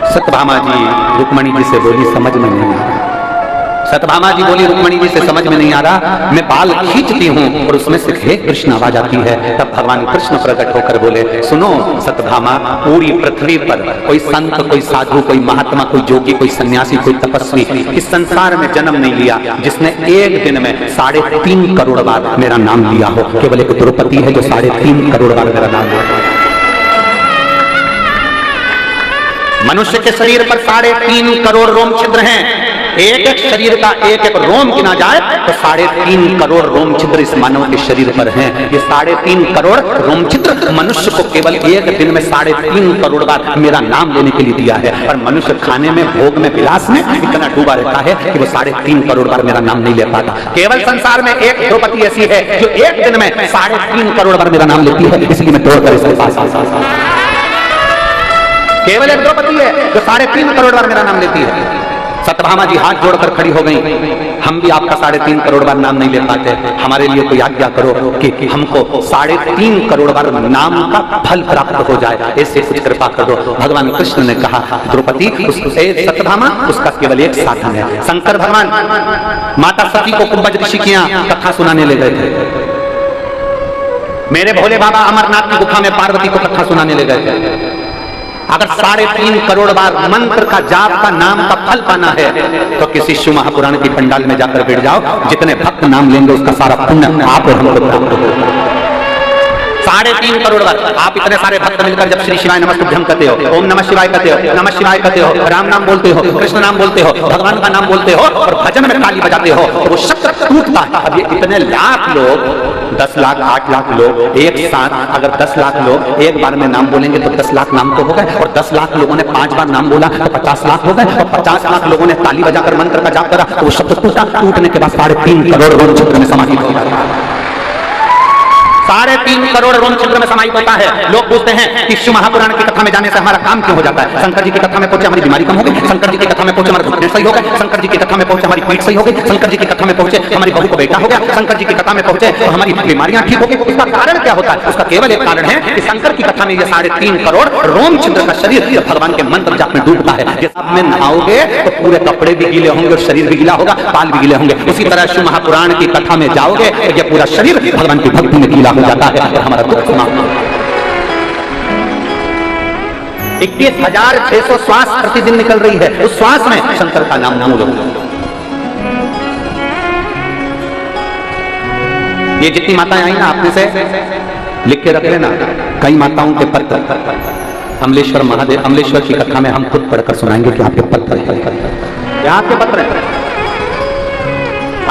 Speaker 1: सत्यभामा जी रुक्मिणी जी से बोली समझ में नहीं आ रहा। सत्यभामा जी बोली रुक्मिणी जी से समझ में नहीं आ रहा, मैं बाल खींचती हूँ और उसमें से हे कृष्ण आवाज आती है। तब भगवान कृष्ण प्रकट होकर बोले सुनो सत्यभामा, पूरी पृथ्वी पर कोई संत, कोई साधु, कोई महात्मा, कोई जोगी, कोई सन्यासी, कोई तपस्वी इस संसार में जन्म नहीं लिया जिसने एक दिन में 3.5 करोड़ बार मेरा नाम लिया हो। केवल एक द्रौपदी है जो 3.5 करोड़ बार मेरा नाम लिया। मनुष्य के शरीर पर 3.5 करोड़ रोम छिद्र हैं। एक एक शरीर का एक एक रोम गिना जाए तो 3.5 करोड़ रोम छिद्र इस मानव के शरीर पर हैं। ये 3.5 करोड़ रोम छिद्र मनुष्य को केवल एक दिन में 3.5 करोड़ बार मेरा नाम लेने के लिए दिया है। और मनुष्य खाने में, भोग में, विलास में इतना डूबा रहता है कि वो 3.5 करोड़ बार मेरा नाम नहीं ले पाता। केवल संसार में एक द्रौपदी ऐसी है जो एक दिन में 3.5 करोड़ बार मेरा नाम लेती है, इसलिए मैं दौड़कर इसके पास केवल एक द्रौपदी है जो 3.5 करोड़ बार मेरा नाम लेती है। सत्यभामा जी हाथ जोड़कर खड़ी हो गई, हम भी आपका 3.5 करोड़ बार नाम नहीं ले पाते, हमारे लिए कोई आज्ञा करो कि हमको 3.5 करोड़ बार नाम का फल प्राप्त हो जाए, ऐसे कुछ कृपा कर दो। भगवान कृष्ण ने कहा, द्रौपदी सत्यभामा उसका केवल एक साधन है। शंकर भगवान माता सती को कुंभज ऋषिकियां कथा सुनाने ले गए थे। मेरे भोले बाबा अमरनाथ की गुफा में पार्वती को कथा सुनाने ले गए थे। अगर 3.5 करोड़ बार मंत्र का जाप का नाम का फल पाना है तो किसी शिव महापुराण की पंडाल में जाकर बैठ जाओ, जितने भक्त नाम लेंगे उसका सारा पुण्य आप और हमको प्राप्त होगा। 3.5 करोड़ बार आप इतने सारे भक्त मिलकर जब श्री शिवाय नमस्तुभ्यं कहते हो, ओम नमः शिवाय कहते हो, नमः शिवाय कहते हो, राम नाम बोलते हो, कृष्ण नाम बोलते हो, भगवान का नाम बोलते हो और भजन में ताली बजाते हो तो वो शब्द टूटता है। अब ये इतने लाख लोग, 10 लाख 8 लाख लोग एक साथ, अगर 10 लाख लोग एक बार में नाम बोलेंगे तो 10 लाख नाम तो हो गए, और 10 लाख लोगों ने 5 बार नाम बोला तो 50 लाख हो गए, और 50 लाख लोगों ने ताली बजाकर मंत्र का जाप करा तो वो शब्द टूटा। टूटने के बाद 3.5 करोड़ रोम छिद्र में समाहित हो गया। 3.5 करोड़ रोम छिद्र में समाहित होता है। लोग पूछते हैं कि शिव महापुराण की कथा में जाने से हमारा काम क्यों हो जाता है? शंकर जी की कथा में पहुंचे हमारी बीमारी कम हो गई, शंकर जी की कथा में पहुंचे हमारा घुटने सही हो गए, शंकर जी की कथा में पहुंचे हमारी पीठ सही हो गई, शंकर जी की कथा में पहुंचे हमारी बहू को बेटा हो गया, शंकर जी की कथा में पहुंचे तो हमारी बीमारियां ठीक हो गई। उसका कारण क्या होता है? उसका केवल एक कारण है कि शंकर की कथा में ये 3.5 करोड़ रोम छिद्र का शरीर भगवान के मंत्र जाप में डूबता है। आप में नहाओगे तो पूरे कपड़े भी गीले होंगे और शरीर भी गीला होगा, बाल भी गीले होंगे। उसी तरह शिव महापुराण की कथा में जाओगे तो ये पूरा शरीर भगवान की भक्ति में गीला हो जाता है और हमारा दुख समाप्त। 21,600 श्वास प्रतिदिन निकल रही है, उस श्वास में शंकर का नाम मूल होगा। ये जितनी माताएं आई ना, आपने से लिख के रख लेना, कई माताओं के पत्र अमलेश्वर महादेव, अमलेश्वर की कथा में हम खुद पढ़कर सुनाएंगे कि आपके पत्र है, आपके पत्र है।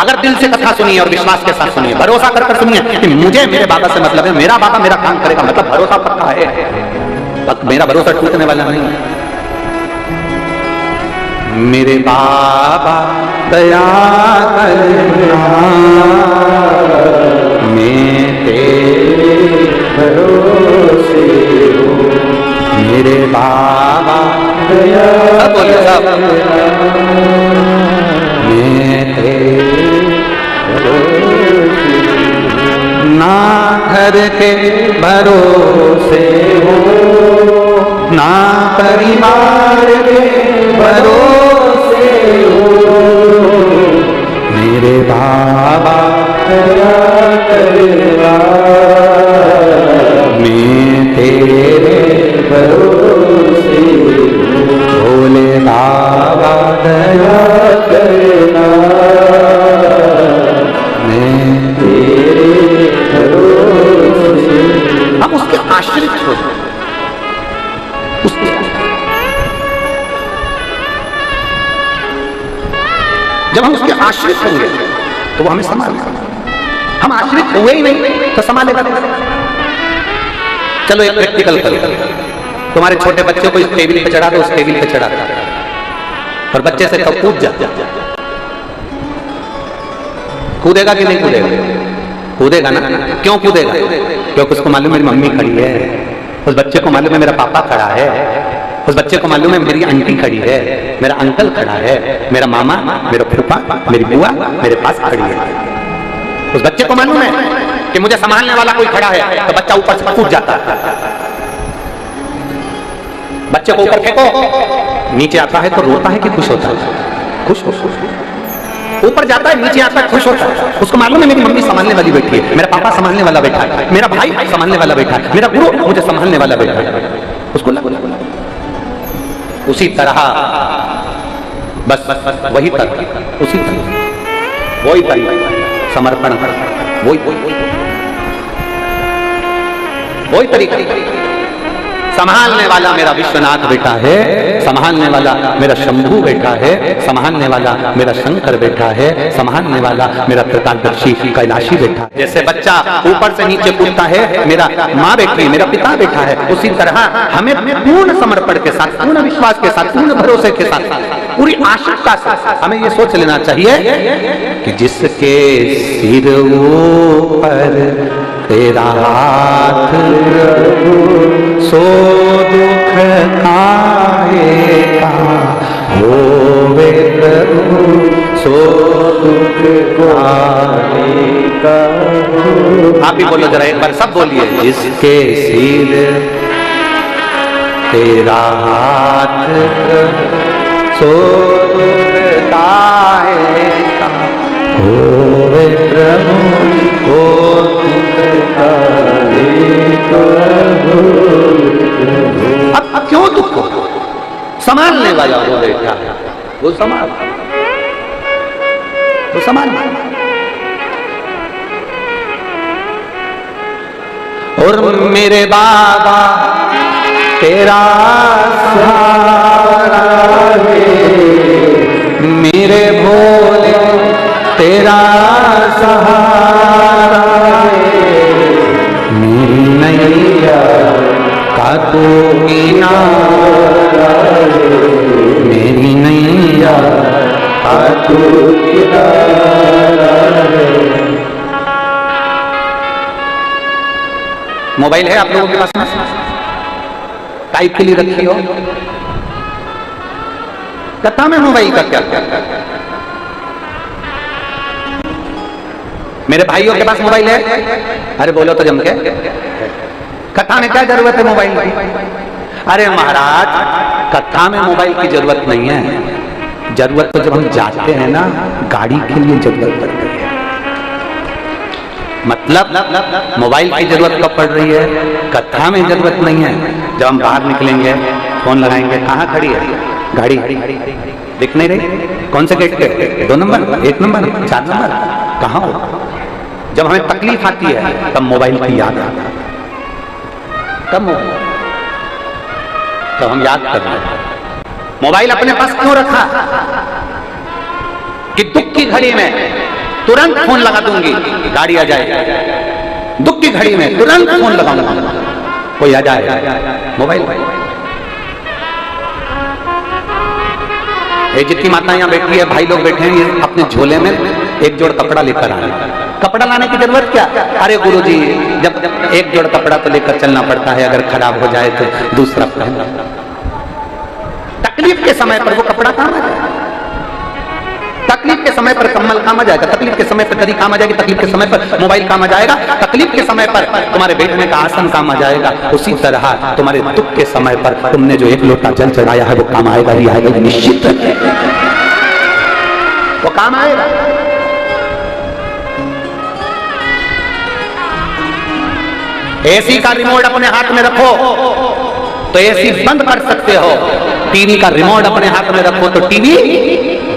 Speaker 1: अगर दिल से कथा सुनिए और विश्वास के साथ सुनिए, भरोसा कर सुनिए कि मुझे मेरे बाबा से मतलब है, मेरा बाबा मेरा काम करेगा, मतलब भरोसा पक्का है, मेरा भरोसा टूटने वाला नहीं है। मेरे बाबा दया करना, मैं तेरे भरोसे हूँ, मेरे बाबा दया बोलिए सब, मैं तेरे ना घर के भरोसे हो, ना परिवार के भरोसे हो, मेरे बाबा दया करना, मैं तेरे भरोसे हूँ, भोले बाबा दया करना, मैं तेरे भरोसे। हम उसके आश्रित हो जाए, उसके जब हम उसके आश्रित होंगे तो वो हमें संभालेगा। हम आश्रित हुए ही नहीं तो संभालेगा। चलो एक प्रैक्टिकल करो, तुम्हारे छोटे बच्चे को इस टेबल पे चढ़ा दो, उस टेबल पे चढ़ा दो और बच्चे से कब कूद जा, कूदेगा कि नहीं कूदेगा? कूदेगा ना। क्यों कूदेगा? क्योंकि उसको मालूम मेरी मम्मी खड़ी है, उस बच्चे को मालूम है मेरा पापा खड़ा है, उस बच्चे को मालूम है मेरी आंटी खड़ी है, मेरा अंकल खड़ा है, मेरा मामा, मेरा फूफा, मेरी बुआ मेरे पास खड़ी है। उस बच्चे को मालूम है कि मुझे संभालने वाला कोई खड़ा है, तो बच्चा ऊपर से कूद जाता है। बच्चे को ऊपर फेंको, नीचे आता है तो रोता है कि खुश होता है? खुश हो। ऊपर जाता है, नीचे आता है, खुश होता है। उसको मालूम है मेरी मम्मी संभालने वाली बैठी है, मेरा पापा संभालने वाला बैठा है, मेरा भाई संभालने वाला बैठा है, मेरा गुरु मुझे संभालने वाला बैठा है। उसको लगा उसी तरह बस वही तरह, उसी तरह वही तरह समर्पण, वही तरीका। संभालने वाला मेरा विश्वनाथ बैठा है, संभालने वाला मेरा शंभू बैठा है, संभालने वाला मेरा शंकर बैठा है, संभालने वाला मेरा त्रिकालदर्शी कैलाशी बैठा है। जैसे बच्चा ऊपर से नीचे कूदता है, मेरा माँ बैठी, मेरा पिता बैठा है, उसी तरह हमें पूर्ण समर्पण के साथ, पूर्ण विश्वास के साथ, पूर्ण भरोसे के साथ, पूरी आशंका से हमें ये सोच लेना चाहिए कि जिसके सिर ऊपर तेरा हाथ सो दुख आएगा, होवे प्रभु सो दुख आएगा। आप ही बोलो जरा एक बार, सब बोलिए। जिसके सिर तेरा हाथ सो दुख आएगा, होवे प्रभु सो अब क्यों दुख हो? संभालने वाला वो बैठा है, वो संभाल, वो संभाल। और मेरे बाबा तेरा सहारा है, मेरे भोले तेरा सहारा है, मेरी नैया का तू किनारा है, मेरी नैया का तू किनारा है। मोबाइल है आप लोगों के पास में? टाइप के लिए रखी हो? कथा में मोबाइल का क्या? मेरे भाइयों के पास मोबाइल है? अरे बोलो तो जम के। कथा में क्या जरूरत है मोबाइल की? अरे महाराज, कथा में मोबाइल की जरूरत नहीं है। जरूरत तो जब हम जाते हैं ना, गाड़ी के लिए जरूरत पड़ती है। मतलब मोबाइल की जरूरत कब पड़ रही है? कथा में जरूरत नहीं है। जब हम बाहर निकलेंगे, फोन लगाएंगे, कहाँ खड़ी है गाड़ी? दिख नहीं रही? कौन से गेट पे? 2 नंबर, 1 नंबर, 4 नंबर, कहाँ हो? जब हमें तकलीफ आती है तब मोबाइल की याद आता है। कब तो हम याद कर रहे हैं। मोबाइल अपने पास क्यों रखा? कि दुख की घड़ी में तुरंत फोन लगा दूंगी, गाड़ी आ जाए। दुख की घड़ी में तुरंत फोन लगाऊंगा, कोई आ जाए। मोबाइल ये जितनी माता यहाँ बैठी है, भाई लोग बैठे हैं, ये अपने झोले में एक जोड़ कपड़ा लेकर आए। कपड़ा लाने की जरूरत क्या? अरे गुरुजी, जब एक जोड़ कपड़ा तो लेकर चलना पड़ता है, अगर खराब हो जाए तो दूसरा पहनना। तकलीफ के समय पर वो कपड़ा काम आ जाएगा, तकलीफ के समय पर कम्बल काम आ जाएगा, तकलीफ के समय पर गदी काम आ जाएगी, तकलीफ के समय पर मोबाइल काम आ जाएगा, तकलीफ के समय पर तुम्हारे बैठने का आसन काम आ जाएगा। उसी तरह तुम्हारे दुख के समय पर तुमने जो एक लोटा जल चढ़ाया है वो काम आएगा ही आएगा, निश्चित वो काम आएगा। एसी का रिमोट अपने हाथ में रखो तो एसी बंद कर सकते हो, टीवी का रिमोट अपने हाथ में रखो तो टीवी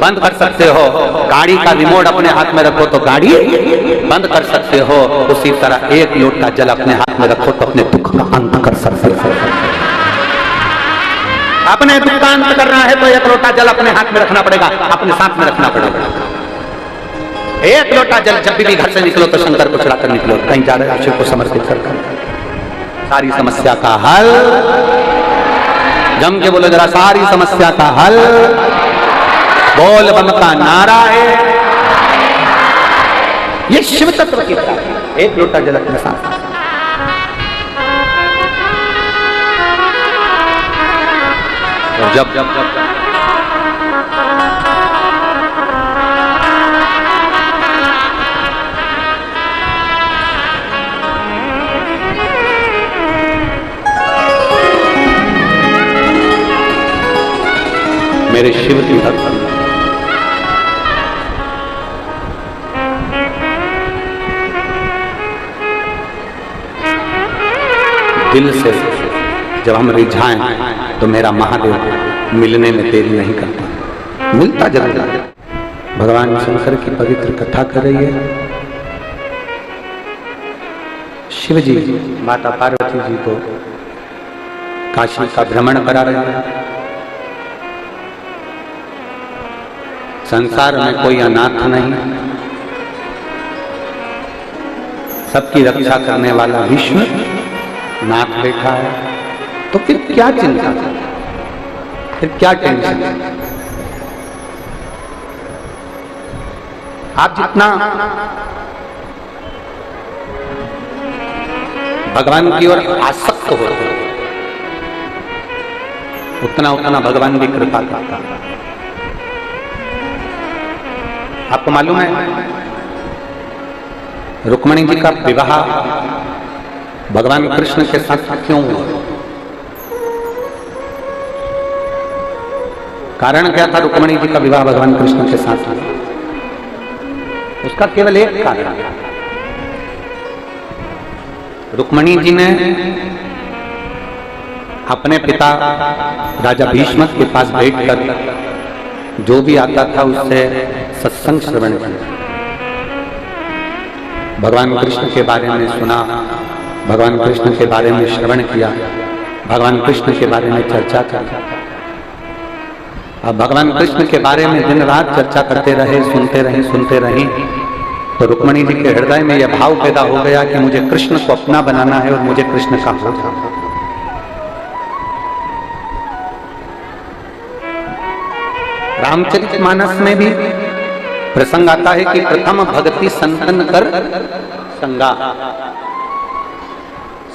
Speaker 1: बंद कर सकते हो, गाड़ी का रिमोट अपने हाथ में रखो तो गाड़ी बंद कर सकते हो। उसी तरह एक लोटा जल अपने हाथ में रखो तो अपने दुख का अंत कर सकते हो। अपने दुख का अंत करना है तो एक लोटा जल अपने हाथ में रखना पड़ेगा, अपने साथ में रखना पड़ेगा। एक लोटा जल जब भी घर से निकलो तो शंकर को चढ़ाकर निकलो, कहीं जा रहे हो शिव को समर्पित कर। सारी समस्या का हल, जम के बोलो जरा, सारी समस्या का हल बोल बम का नारा है। ये शिव तत्व की तरह एक लोटा जल अपने साथ। जब जब जब मेरे शिव की भक्ति दिल से जब हम रिझाएं तो मेरा महादेव मिलने में देरी नहीं करता, मिलता जरूर है। भगवान शंकर की पवित्र कथा कर रही है। शिव जी माता पार्वती जी को काशी का भ्रमण करा रहे हैं। संसार में कोई अनाथ नहीं, सबकी रक्षा करने वाला विश्व नाथ बैठा है। तो फिर क्या चिंता, फिर क्या टेंशन? आप जितना भगवान की ओर आसक्त होते हो, उतना उतना भगवान की कृपा करता है। आपको मालूम है रुक्मिणी जी का विवाह भगवान कृष्ण के साथ क्यों हुआ? कारण क्या था रुक्मिणी जी का विवाह भगवान कृष्ण के साथ हुआ? उसका केवल एक कारण था। रुक्मिणी जी ने अपने पिता राजा भीष्म के पास बैठकर जो भी आता था उससे सत्संग श्रवण किया, भगवान कृष्ण के बारे में सुना, भगवान कृष्ण के बारे में श्रवण किया, भगवान कृष्ण के बारे में चर्चा की। अब भगवान कृष्ण के बारे में दिन रात चर्चा करते रहे, सुनते रहे, तो रुक्मिणी जी के हृदय में यह भाव पैदा हो गया कि मुझे कृष्ण को अपना बनाना है और मुझे कृष्ण का हो जाना। रामचरितमानस में भी प्रसंग आता है कि प्रथम भक्ति संतन कर संगा,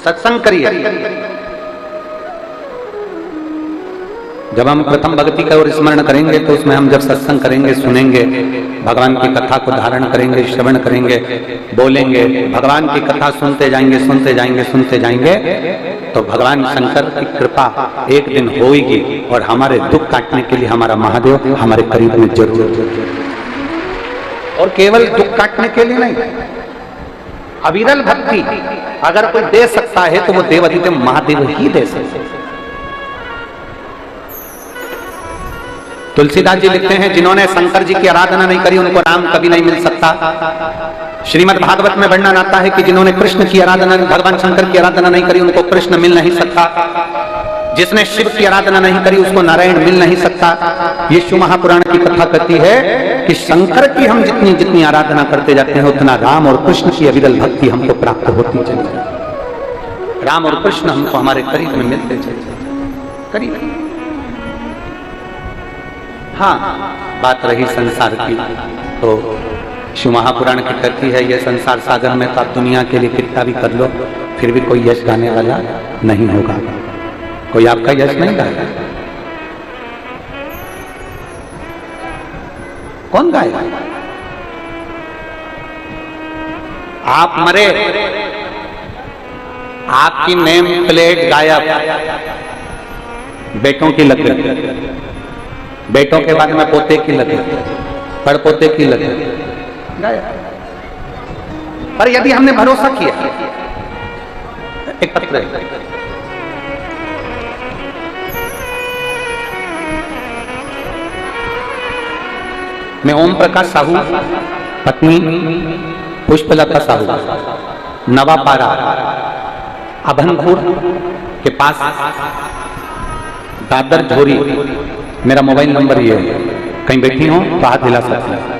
Speaker 1: सत्संग करिए। जब हम प्रथम भक्ति का और स्मरण करेंगे तो उसमें हम जब सत्संग करेंगे, सुनेंगे, भगवान की कथा को धारण करेंगे, श्रवण करेंगे, बोलेंगे, भगवान की कथा सुनते जाएंगे, तो भगवान शंकर की कृपा एक दिन होगी और हमारे दुख काटने के लिए हमारा महादेव हमारे करीब में जरूर। और केवल दुख काटने के लिए नहीं, अविरल भक्ति अगर कोई दे सकता है तो वो देवादिदेव महादेव ही दे सकते हैं। तुलसीदास जी लिखते हैं, जिन्होंने शंकर जी की आराधना नहीं करी उनको राम कभी नहीं मिल सकता। श्रीमद् भागवत में वर्णन आता है कि जिन्होंने कृष्ण की आराधना, भगवान शंकर की आराधना नहीं करी उनको कृष्ण मिल नहीं सकता। जिसने शिव की आराधना नहीं करी उसको नारायण मिल नहीं सकता। ये शिव महापुराण की कथा कहती है कि शंकर की हम जितनी जितनी आराधना करते जाते हैं उतना राम और कृष्ण की अविरल भक्ति हमको प्राप्त होती चली जाती। राम और कृष्ण हमको हमारे करीब में मिलते चले करीब। हाँ, बात रही संसार की, तो शिव महापुराण की कहती है ये संसार सागर में तो आप दुनिया के लिए कितना भी कर लो फिर भी कोई यश गाने वाला नहीं होगा, कोई आपका यश नहीं गाएगा। कौन गाएगा? आप मरे, आपकी नेम प्लेट गायब, बेटों की लग गई, बेटों के बाद में पोते की लगे, पड़पोते की लगे, पर यदि हमने भरोसा किया, एक पत्र है, मैं ओम प्रकाश साहू, पत्नी पुष्पलता साहू, नवापारा अभनपुर के पास दादर झोरी, मेरा मोबाइल नंबर ये है, कहीं बैठी हो तो हाथ हिला सकती हैं,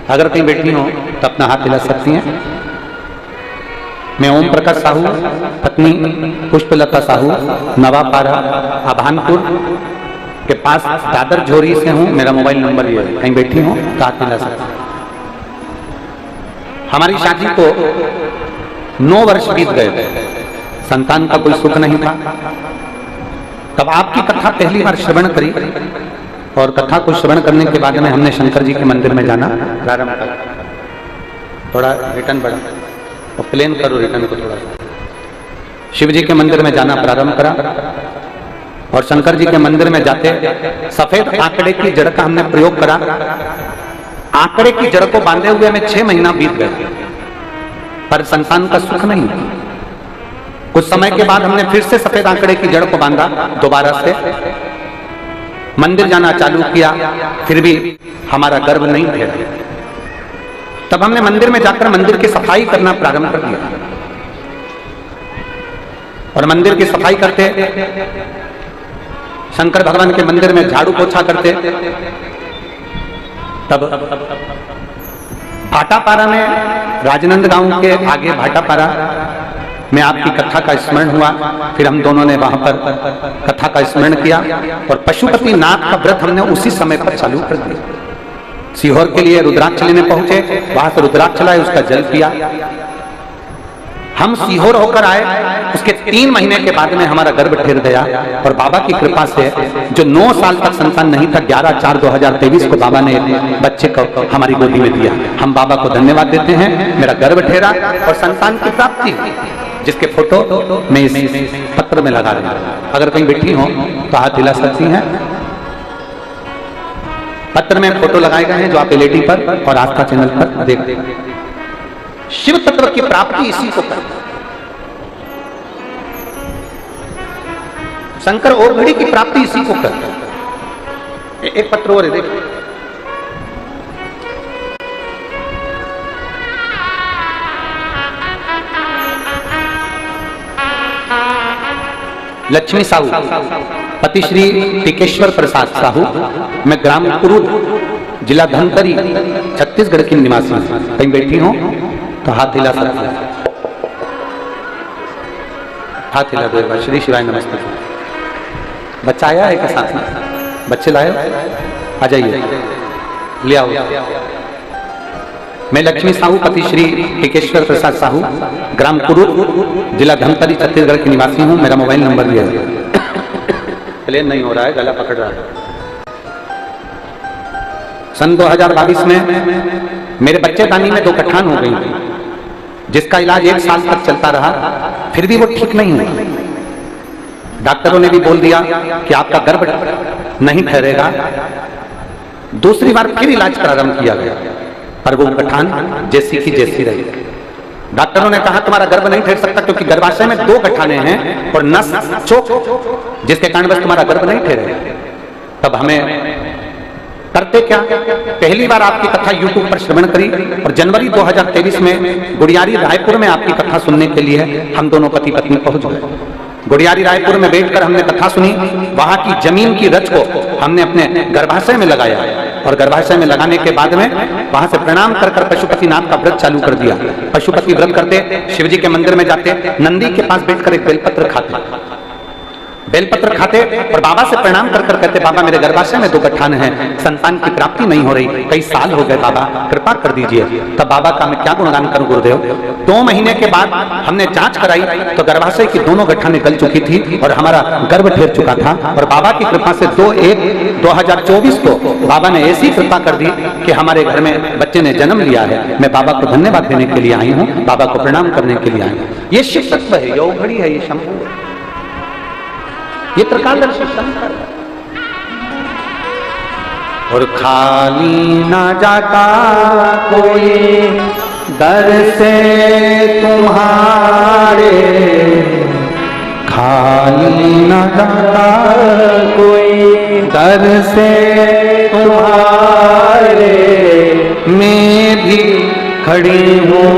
Speaker 1: अगर कहीं बैठी हो तो अपना हाथ हिला सकती हैं। मैं ओम प्रकाश साहू, पत्नी पुष्पलता साहू, नवापारा अभानपुर के पास दादर झोरी से हूं, मेरा मोबाइल नंबर ये है, कहीं बैठी हो तो हाथ हिला सकती हैं। हमारी शादी को 9 वर्ष बीत गए, संतान का कोई सुख नहीं था। तब आपकी कथा पहली बार श्रवण करी और कथा को श्रवण करने के बाद में हमने शंकर जी के मंदिर में जाना प्रारंभ करा। थोड़ा रिटर्न बढ़ा और प्लेन करो रिटर्न को थोड़ा सा। शिव जी के मंदिर में जाना प्रारंभ करा और शंकर जी के मंदिर में जाते सफेद आंकड़े की जड़ का हमने प्रयोग करा। आंकड़े की जड़ को बांधे हुए हमें 6 महीना बीत गए, पर संतान का सुख नहीं। कुछ समय के बाद हमने फिर से सफेद आंकड़े की जड़ को बांधा, दोबारा से मंदिर जाना चालू किया, फिर भी हमारा गर्भ नहीं ठहरा। तब हमने मंदिर में जाकर मंदिर की सफाई करना प्रारंभ कर दिया। और मंदिर की सफाई करते, शंकर भगवान के मंदिर में झाड़ू पोछा करते। तब भाटापारा में, राजनंदगांव के आगे भाटापारा में आपकी कथा का स्मरण हुआ। फिर हम दोनों ने वहां पर कथा का स्मरण किया और पशुपति नाथ का व्रत हमने उसी समय पर चालू कर दिया। सीहोर के लिए रुद्राक्ष लेने पहुंचे, वहां से रुद्राक्ष लाए, उसका जल पिया। हम सीहोर होकर आए, उसके 3 महीने के बाद में हमारा गर्भ ठहर गया और बाबा की कृपा से जो 9 साल तक संतान नहीं था, 11/4/2023 को बाबा ने बच्चे को हमारी गोदी में दिया। हम बाबा को धन्यवाद देते हैं। मेरा गर्भ ठहरा और संतान की प्राप्ति हुई, जिसके फोटो मैं इस पत्र में लगा रही हूं। अगर कहीं बैठी हो तो हाथ हिला सकती हैं। पत्र में फोटो लगाए गए हैं जो आप एलईडी पर और आस्था चैनल पर देख। शिव तत्व की प्राप्ति इसी को करता। शंकर और घड़ी की प्राप्ति इसी को करता। एक पत्र और है, देखो। लक्ष्मी साहू, पति श्री टिकेश्वर प्रसाद साहू, मैं ग्राम कुरुद, जिला धमतरी, छत्तीसगढ़ की निवासी हूं। कहीं बैठी हो तो हाथ हिला सकते हैं। हाथ हिला दो एक बार। श्री शिवाय नमस्ते। बच्चा आया है क्या साथ में? बच्चे लाए? आ जाइए, ले आओ। मैं लक्ष्मी साहू, पति श्री टिकेश्वर प्रसाद साहू, ग्राम कुरुद, जिला धमतरी, छत्तीसगढ़ की निवासी हूं। मेरा मोबाइल नंबर दिया है। प्लेन नहीं हो रहा है, गला पकड़ रहा है। सन 2022 में मेरे बच्चेदानी में 2 गठान हो गई थी, जिसका इलाज 1 साल तक चलता रहा, फिर भी वो ठीक नहीं हुई। डॉक्टरों ने भी बोल दिया कि आपका गर्भ नहीं ठहरेगा। दूसरी बार फिर इलाज प्रारंभ किया गया, पर वो गठान जैसी की जैसी रही। डॉक्टरों ने कहा तुम्हारा गर्भ नहीं ठहर सकता क्योंकि गर्भाशय में 2 गठाने हैं और नस चोक, जिसके कारण बस तुम्हारा गर्भ नहीं ठहरेगा। तब हमें करते क्या, पहली बार आपकी कथा यूट्यूब पर श्रवण करी और जनवरी 2023 में गुड़ियारी रायपुर में आपकी कथा सुनने के लिए हम दोनों पति पत्नी पहुंच गए। गुड़ियारी रायपुर में बैठकर हमने कथा सुनी। वहां की जमीन की रच को हमने अपने गर्भाशय में लगाया और गर्भाशय में लगाने के बाद में वहां से प्रणाम कर कर पशुपति नाथ का व्रत चालू कर दिया। पशुपति व्रत करते, शिवजी के मंदिर में जाते, नंदी के पास बैठकर एक बेलपत्र खाते और बाबा से प्रणाम कर कर कहते बाबा मेरे गर्भाशय में 2 गठान हैं, संतान की प्राप्ति नहीं हो रही, कई साल हो गए, बाबा कृपा कर दीजिए। तब बाबा का मैं क्या गुणगान करूं गुरुदेव। 2 महीने के बाद हमने जांच कराई तो गर्भाशय की दोनों गठाने गल चुकी थी और हमारा गर्भ ठहर चुका था। और बाबा की कृपा से 2/1/2024 को बाबा ने ऐसी कृपा कर दी कि हमारे घर में बच्चे ने जन्म लिया है। मैं बाबा को धन्यवाद देने के लिए आई हूँ, बाबा को प्रणाम करने के लिए आई हूँ। ये शिव तत्व है, ये घड़ी है, ये शंभू है, ये त्रिकालदर्शी शंकर। और खाली ना जाता कोई दर से तुम्हारे, खाली ना जाता कोई दर से तुम्हारे, मैं भी खड़ी हूँ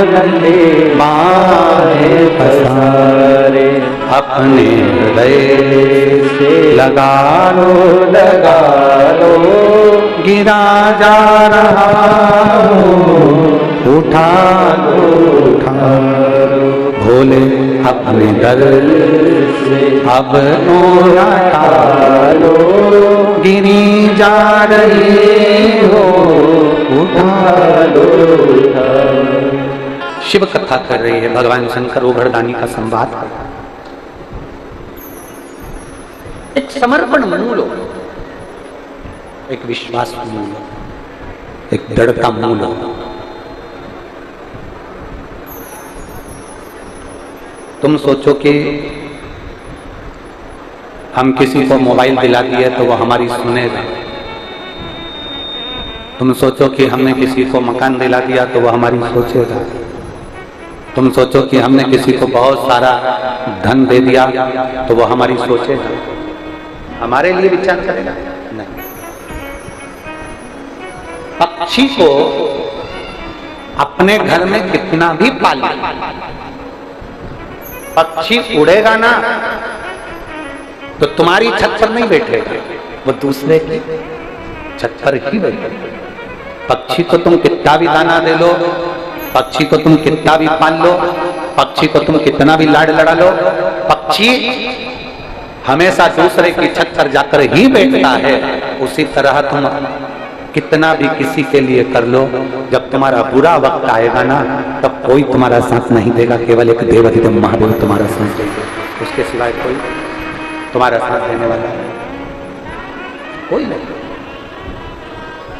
Speaker 1: नंदे बाहें पसारे, अपने हृदय से लगा लो, गिरा जा रहा हूँ, उठा लो, भोले अपने दर से अब उठा लो, गिरी जा रही हो, उठा लो। शिव कथा कर रही है, भगवान शंकर ओघड़दानी का संवाद। एक समर्पण मूल हो, एक विश्वास मूल हो, एक दृढ़ता मूल हो। तुम सोचो कि हम किसी को मोबाइल दिला दिए तो वो हमारी सुनेगा। तुम सोचो कि हमने किसी को मकान दिला दिया तो वो हमारी सोचेगा। तुम सोचो कि हमने किसी को बहुत सारा धन दे दिया तो वो हमारी सोचेगा, हमारे लिए विचार करेगा? नहीं। पक्षी को अपने घर में कितना भी पाल पक्षी उड़ेगा ना तो तुम्हारी छत पर नहीं बैठेगा, वो दूसरे की छत पर ही बैठेगा। पक्षी को तुम कितना भी दाना दे लो, पक्षी को तुम कितना भी पाल लो, पक्षी को तुम कितना भी लाड लड़ा लो, पक्षी हमेशा दूसरे की छत पर जाकर ही बैठता है। उसी तरह तुम कितना भी किसी के लिए कर लो, जब तुम्हारा बुरा वक्त आएगा ना तब कोई तुम्हारा साथ नहीं देगा, केवल एक देवाधिदेव महादेव तुम्हारा साथ देगा, उसके सिवाय कोई तुम्हारा साथ देने वाला कोई नहीं।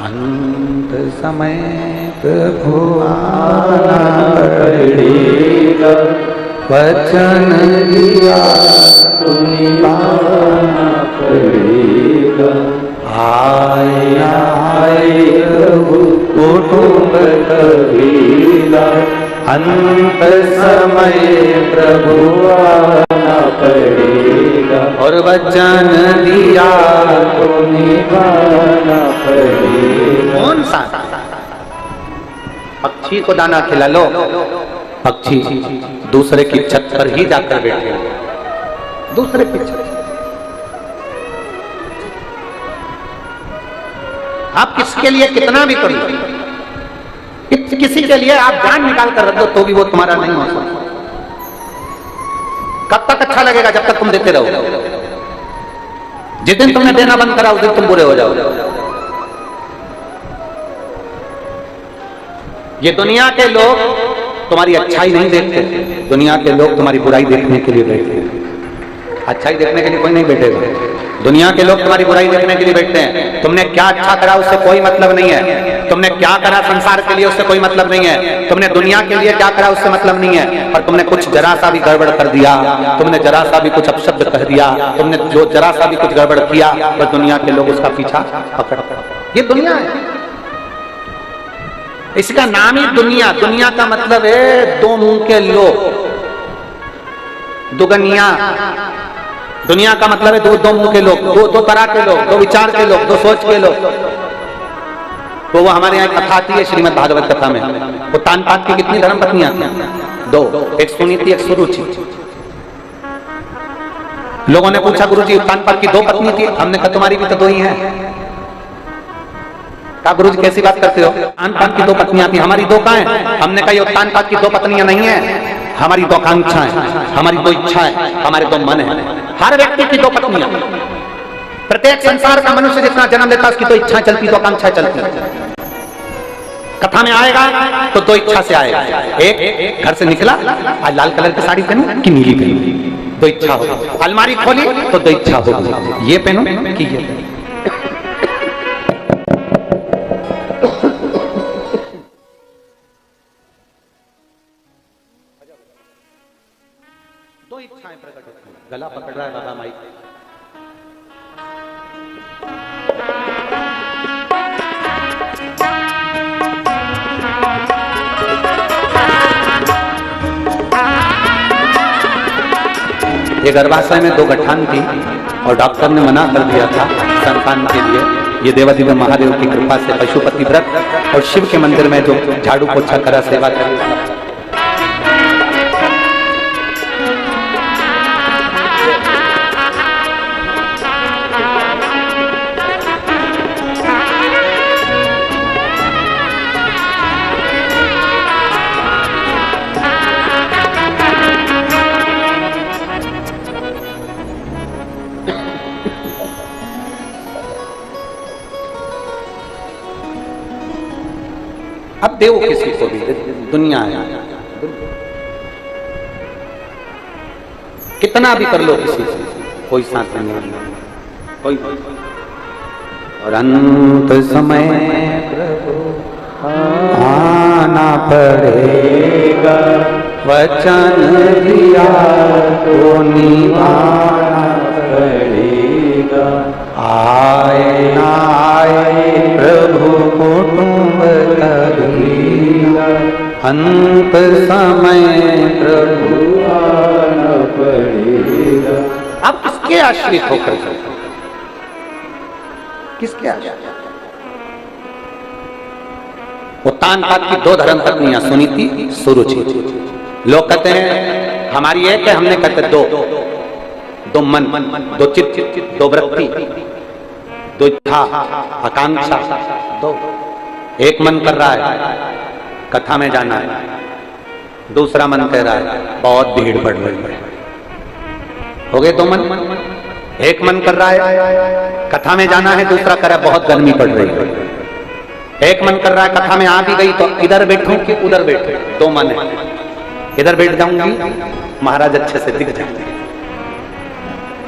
Speaker 1: अंत समय प्रभु आना पड़ेगा, वचन दिया तो निभाना पड़ेगा। आए आए प्रभु कुटुंब कबीला, अंत समय प्रभु आना पड़ेगा, और वचन दिया तो निभाना पड़ेगा। कौन सा? पक्षी को दाना खिला लो, पक्षी दूसरे की छत पर ही जाकर बैठे, दूसरे की छत। आप किसके लिए कितना भी करो, किसी के लिए आप जान निकाल कर रख दो तो भी वो तुम्हारा नहीं हो सकता। कब तक अच्छा लगेगा? जब तक तुम देते रहो। जिस दिन तुमने देना बंद करा उस दिन तुम बुरे हो जाओ। ये दुनिया के लोग तुम्हारी अच्छाई नहीं देखते, दुनिया के लोग तुम्हारी बुराई देखने के लिए बैठते हैं। अच्छाई देखने के लिए कोई नहीं बैठेगा, दुनिया के लोग तुम्हारी बुराई देखने के लिए बैठते हैं। तुमने क्या अच्छा करा उससे कोई मतलब नहीं है, तुमने क्या करा संसार के लिए उससे कोई मतलब नहीं है, तुमने दुनिया के लिए क्या करा उससे मतलब नहीं है। पर तुमने कुछ जरा सा भी गड़बड़ कर दिया, तुमने जरा सा भी कुछ अपशब्द कह दिया, तुमने जो जरा सा भी कुछ गड़बड़ किया, तो दुनिया के लोग उसका पीछा पकड़ते। ये दुनिया है, इसका नाम ही दुनिया। दुनिया का मतलब है दो मुंह के लोग, दुगनिया। दुनिया का मतलब है दो मुंह के लोग, दो तरह के लोग, दो विचार के लोग, दो सोच के लोग। तो वो हमारे यहाँ कथा आती है श्रीमद् भागवत कथा में, वो तानपात की कितनी धर्म पत्नियां थी? दो, एक सुनीति एक सुरुचि। लोगों ने पूछा गुरुजी तानपात की दो पत्नी थी, हमने कहा तुम्हारी भी तो दो ही है। कहा गुरुजी कैसी बात करते हो, तानपात की दो पत्नियां थी, हमारी दो कहां है? हमने कहा ये तानपात की दो पत्नियां नहीं है, हमारी दो आकांक्षाएं, हमारी दो इच्छाएं, हमारे दो मन है। हर व्यक्ति की दो पत्नियां, प्रत्येक संसार का मनुष्य जितना जन्म लेता उसकी दो इच्छाएं चलती, दो आकांक्षाएं चलती। कथा में आएगा तो दो इच्छा से आएगा, एक घर से निकला आज लाल कलर की साड़ी पहनूं कि नीली पहनूं, दो इच्छा होगी। अलमारी खोली तो दो इच्छा होगी, ये पहनूं कि ये पहनूं। दो इच्छाएं प्रकट होती हैं। गला पकड़ रहा है बाबा माइक। ये गर्भाशय में दो गठान थी और डॉक्टर ने मना कर दिया था संतान के लिए। ये देवाधिदेव महादेव की कृपा से पशुपति व्रत और शिव के मंदिर में जो झाड़ू पोछा करा सेवा करी, अब देव किसी को भी, दुनिया है, कितना भी कर लो किसी से कोई साथ नहीं कोई। और अंत समय प्रभु आना पड़ेगा, वचन दिया तो निभाना पड़ेगा। आए ना आए प्रभु कुटुंब कबीला, अंत समय प्रभु आना पड़ेगा। आप किसके आश्रित होकर, किसके आश्रित? वो तानपात की दो धर्म पत्नियां सुनीति सुरुचि। लोग कहते हैं हमारी एक है, हमने कहते दो मन, दो चित्त, दो वृत्ति, दो इच्छा, आकांक्षा, दो। एक मन कर रहा है कथा में जाना है, दूसरा मन कह रहा है बहुत भीड़ बढ़ रही है। हो गए दो मन। एक मन कर रहा है कथा में जाना है, दूसरा कह रहा है बहुत गर्मी पड़ रही है। एक मन कर रहा है कथा में आ भी गई तो इधर बैठूं कि उधर बैठूं, दो मन है। इधर बैठ जाऊंगी महाराज अच्छे से दिख जाते,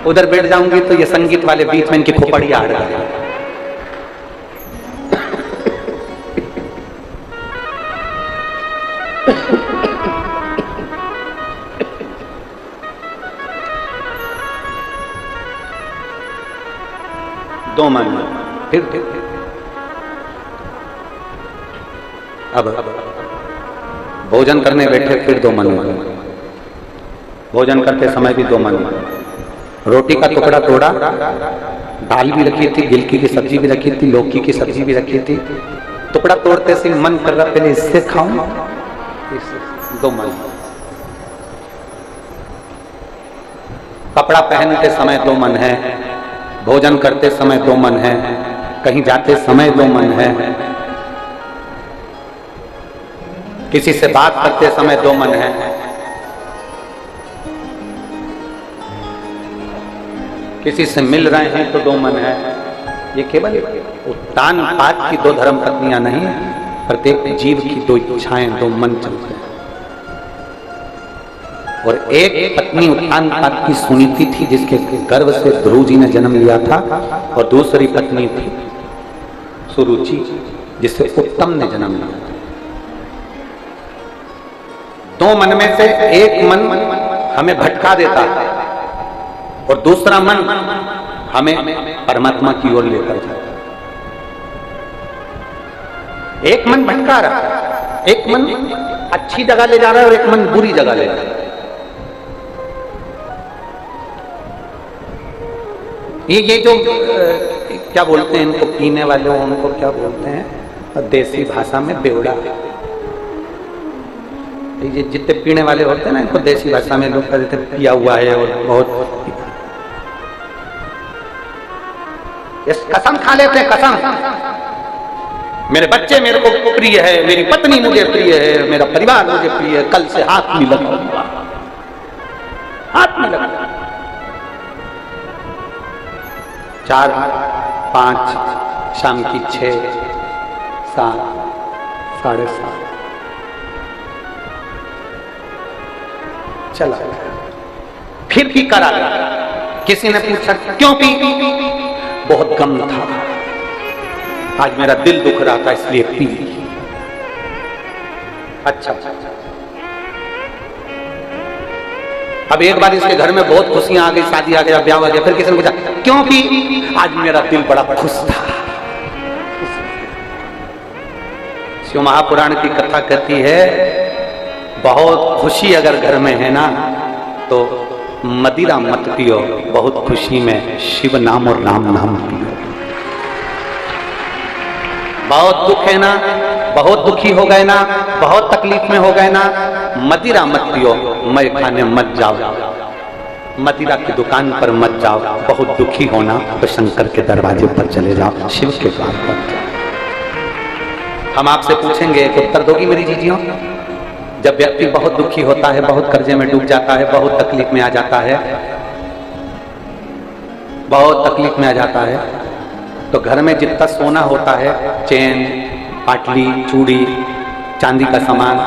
Speaker 1: उधर बैठ जाऊंगी तो ये संगीत वाले बीच में इनकी खोपड़ियां अड़ गई। दो मन। फिर अब भोजन करने बैठे, फिर दो मन। भोजन करते समय भी दो मन। रोटी का टुकड़ा तोड़ा, दाल भी रखी थी, गिलकी की सब्जी भी रखी थी, लौकी की सब्जी भी रखी थी। टुकड़ा तोड़ते से मन कर रहा पहले इससे खाऊं, दो मन। कपड़ा पहनते समय दो मन है, भोजन करते समय दो मन है, कहीं जाते समय दो मन है, किसी से बात करते समय दो मन है, किसी से मिल रहे हैं तो दो मन है। ये केवल उत्तान पात की दो धर्म पत्नियां नहीं, प्रत्येक जीव की दो इच्छाएं, दो मन चलते हैं। और एक पत्नी उत्तान पात की सुनीति थी जिसके गर्भ से ध्रुव जी ने जन्म लिया था, और दूसरी पत्नी थी सुरुचि जिससे उत्तम ने जन्म लिया था। दो मन में से एक मन हमें भटका देता है और दूसरा मन हमें परमात्मा की ओर लेकर जाता है। एक मन भटका रहा है, एक मन अच्छी जगह ले जा रहा है और एक मन बुरी जगह ले जा रहा है। ये जो क्या बोलते हैं इनको पीने वाले, उनको क्या बोलते हैं देसी भाषा में बेवड़ा। ये जितने पीने वाले होते हैं ना, इनको देसी भाषा में लोग कहते हैं पिया हुआ है और बहुत कसम खा लेते हैं। कसम, मेरे बच्चे मेरे को प्रिय है, मेरी पत्नी मुझे प्रिय है, मेरा परिवार मुझे प्रिय है, कल से हाथ नहीं लगा, हाथ नहीं लगा। 4, 5, शाम की 6, 7, 7:30 चला, फिर भी करा। किसी ने पूछा क्यों पी? बहुत गम था, आज मेरा दिल दुख रहा था इसलिए पी। अच्छा, अब एक बार इसके घर में बहुत खुशियां आ गई, शादी आ गया, ब्याह आ गया, फिर किसी ने पूछा क्यों पी? आज मेरा दिल बड़ा खुश था। शिव महापुराण की कथा कहती है बहुत खुशी अगर घर में है ना तो मदिरा मत पियो, बहुत खुशी में शिव नाम और राम नाम पियो। बहुत दुख है ना, बहुत दुखी हो गए ना, बहुत तकलीफ में हो गए ना, मदिरा मत पियो, मैं खाने मत जाओ, मदिरा की दुकान पर मत जाओ। बहुत दुखी होना तो शंकर के दरवाजे पर चले जाओ, शिव के द्वार पर जाओ। हम आपसे पूछेंगे, एक उत्तर दोगी मेरी जीजियों? जब व्यक्ति बहुत दुखी होता है, बहुत कर्जे में डूब जाता है, बहुत तकलीफ में आ जाता है, बहुत तकलीफ में आ जाता है, तो घर में जितना सोना होता है, चेन, पाटली, चूड़ी, चांदी का सामान,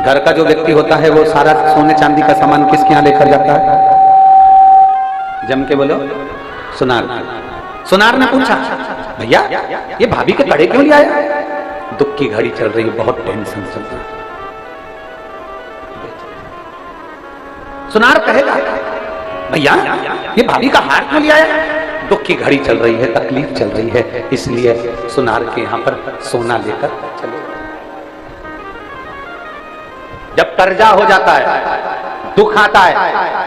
Speaker 1: घर का जो व्यक्ति होता है वो सारा सोने चांदी का सामान किसके यहाँ लेकर जाता है? जम के बोलो, सुनार। सुनार ने पूछा भैया ये भाभी के कड़े क्यों ले आया? दुख की घड़ी चल रही है, बहुत टेंशन चल रहा है। सुनार कहेगा भैया ये भाभी का हार क्यों ले आया? दुख की घड़ी चल रही है, तकलीफ चल रही है, इसलिए सुनार के यहां पर सोना लेकर चले। जब कर्जा हो जाता है, दुख आता है,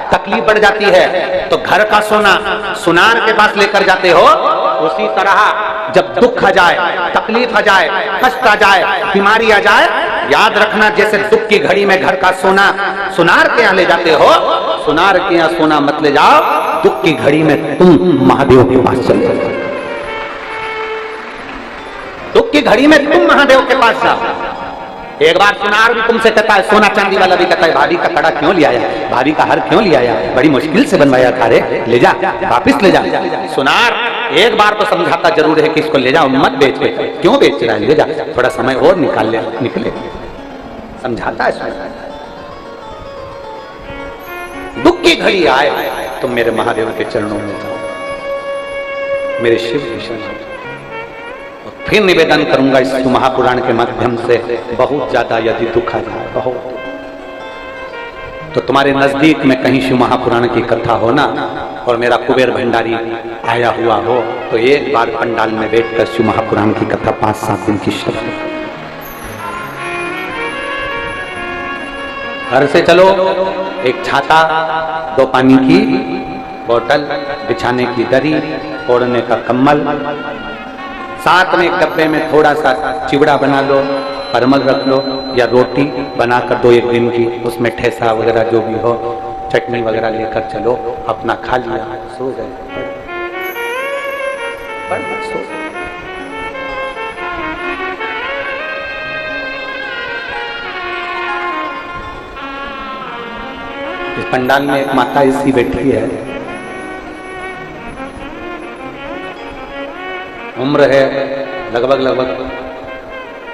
Speaker 1: तकलीफ बढ़ जाती है, तो घर का सोना सुनार के पास लेकर जाते हो। उसी तरह जब दुख आ जाए, तकलीफ आ जाए, कष्ट आ जाए, बीमारी आ जाए, याद रखना, जैसे दुख की घड़ी में घर का सोना सुनार के यहाँ ले जाते हो, सुनार के यहाँ सोना मत ले जाओ, दुख की घड़ी में तुम महादेव के पास चले जाओ। दुख की घड़ी में तुम महादेव के पास जाओ। एक बार सुनार भी तुमसे कहता है, सोना चांदी वाला भी कहता है, भाभी का कड़ा क्यों लिया आया, भाभी का हार क्यों लिया आया, बड़ी मुश्किल से बनवाया था रे, ले जा वापिस ले जा। सुनार एक बार तो समझाता जरूर है कि इसको ले जाओ, मत बेच, क्यों बेच रहा है, ले जा, थोड़ा समय और निकले, समझाता है। दुख की घड़ी आए तुम मेरे महादेव के चरणों में जाओ, मेरे शिव की। फिर निवेदन करूंगा इस महापुराण के माध्यम से, बहुत ज्यादा यदि दुख आ जाए, बहुत, तो तुम्हारे नजदीक में कहीं शिव महापुराण की कथा हो ना, और मेरा कुबेर भंडारी आया हुआ हो, तो एक बार पंडाल में बैठकर शिव महापुराण की कथा 5-7 दिन की शब्द। घर से चलो, एक छाता, 2 पानी की बोतल, बिछाने की दरी, ओढ़ने का कम्बल, साथ में एक डब्बे में थोड़ा सा चिवड़ा बना लो, परमल रख लो, या रोटी बनाकर 2-1 दिन की, उसमें ठेसा वगैरह जो भी हो, चटनी वगैरह लेकर चलो, अपना खा लिया, सो गए, सो गए। इस पंडाल में एक माता ऐसी बैठी है, उम्र है लगभग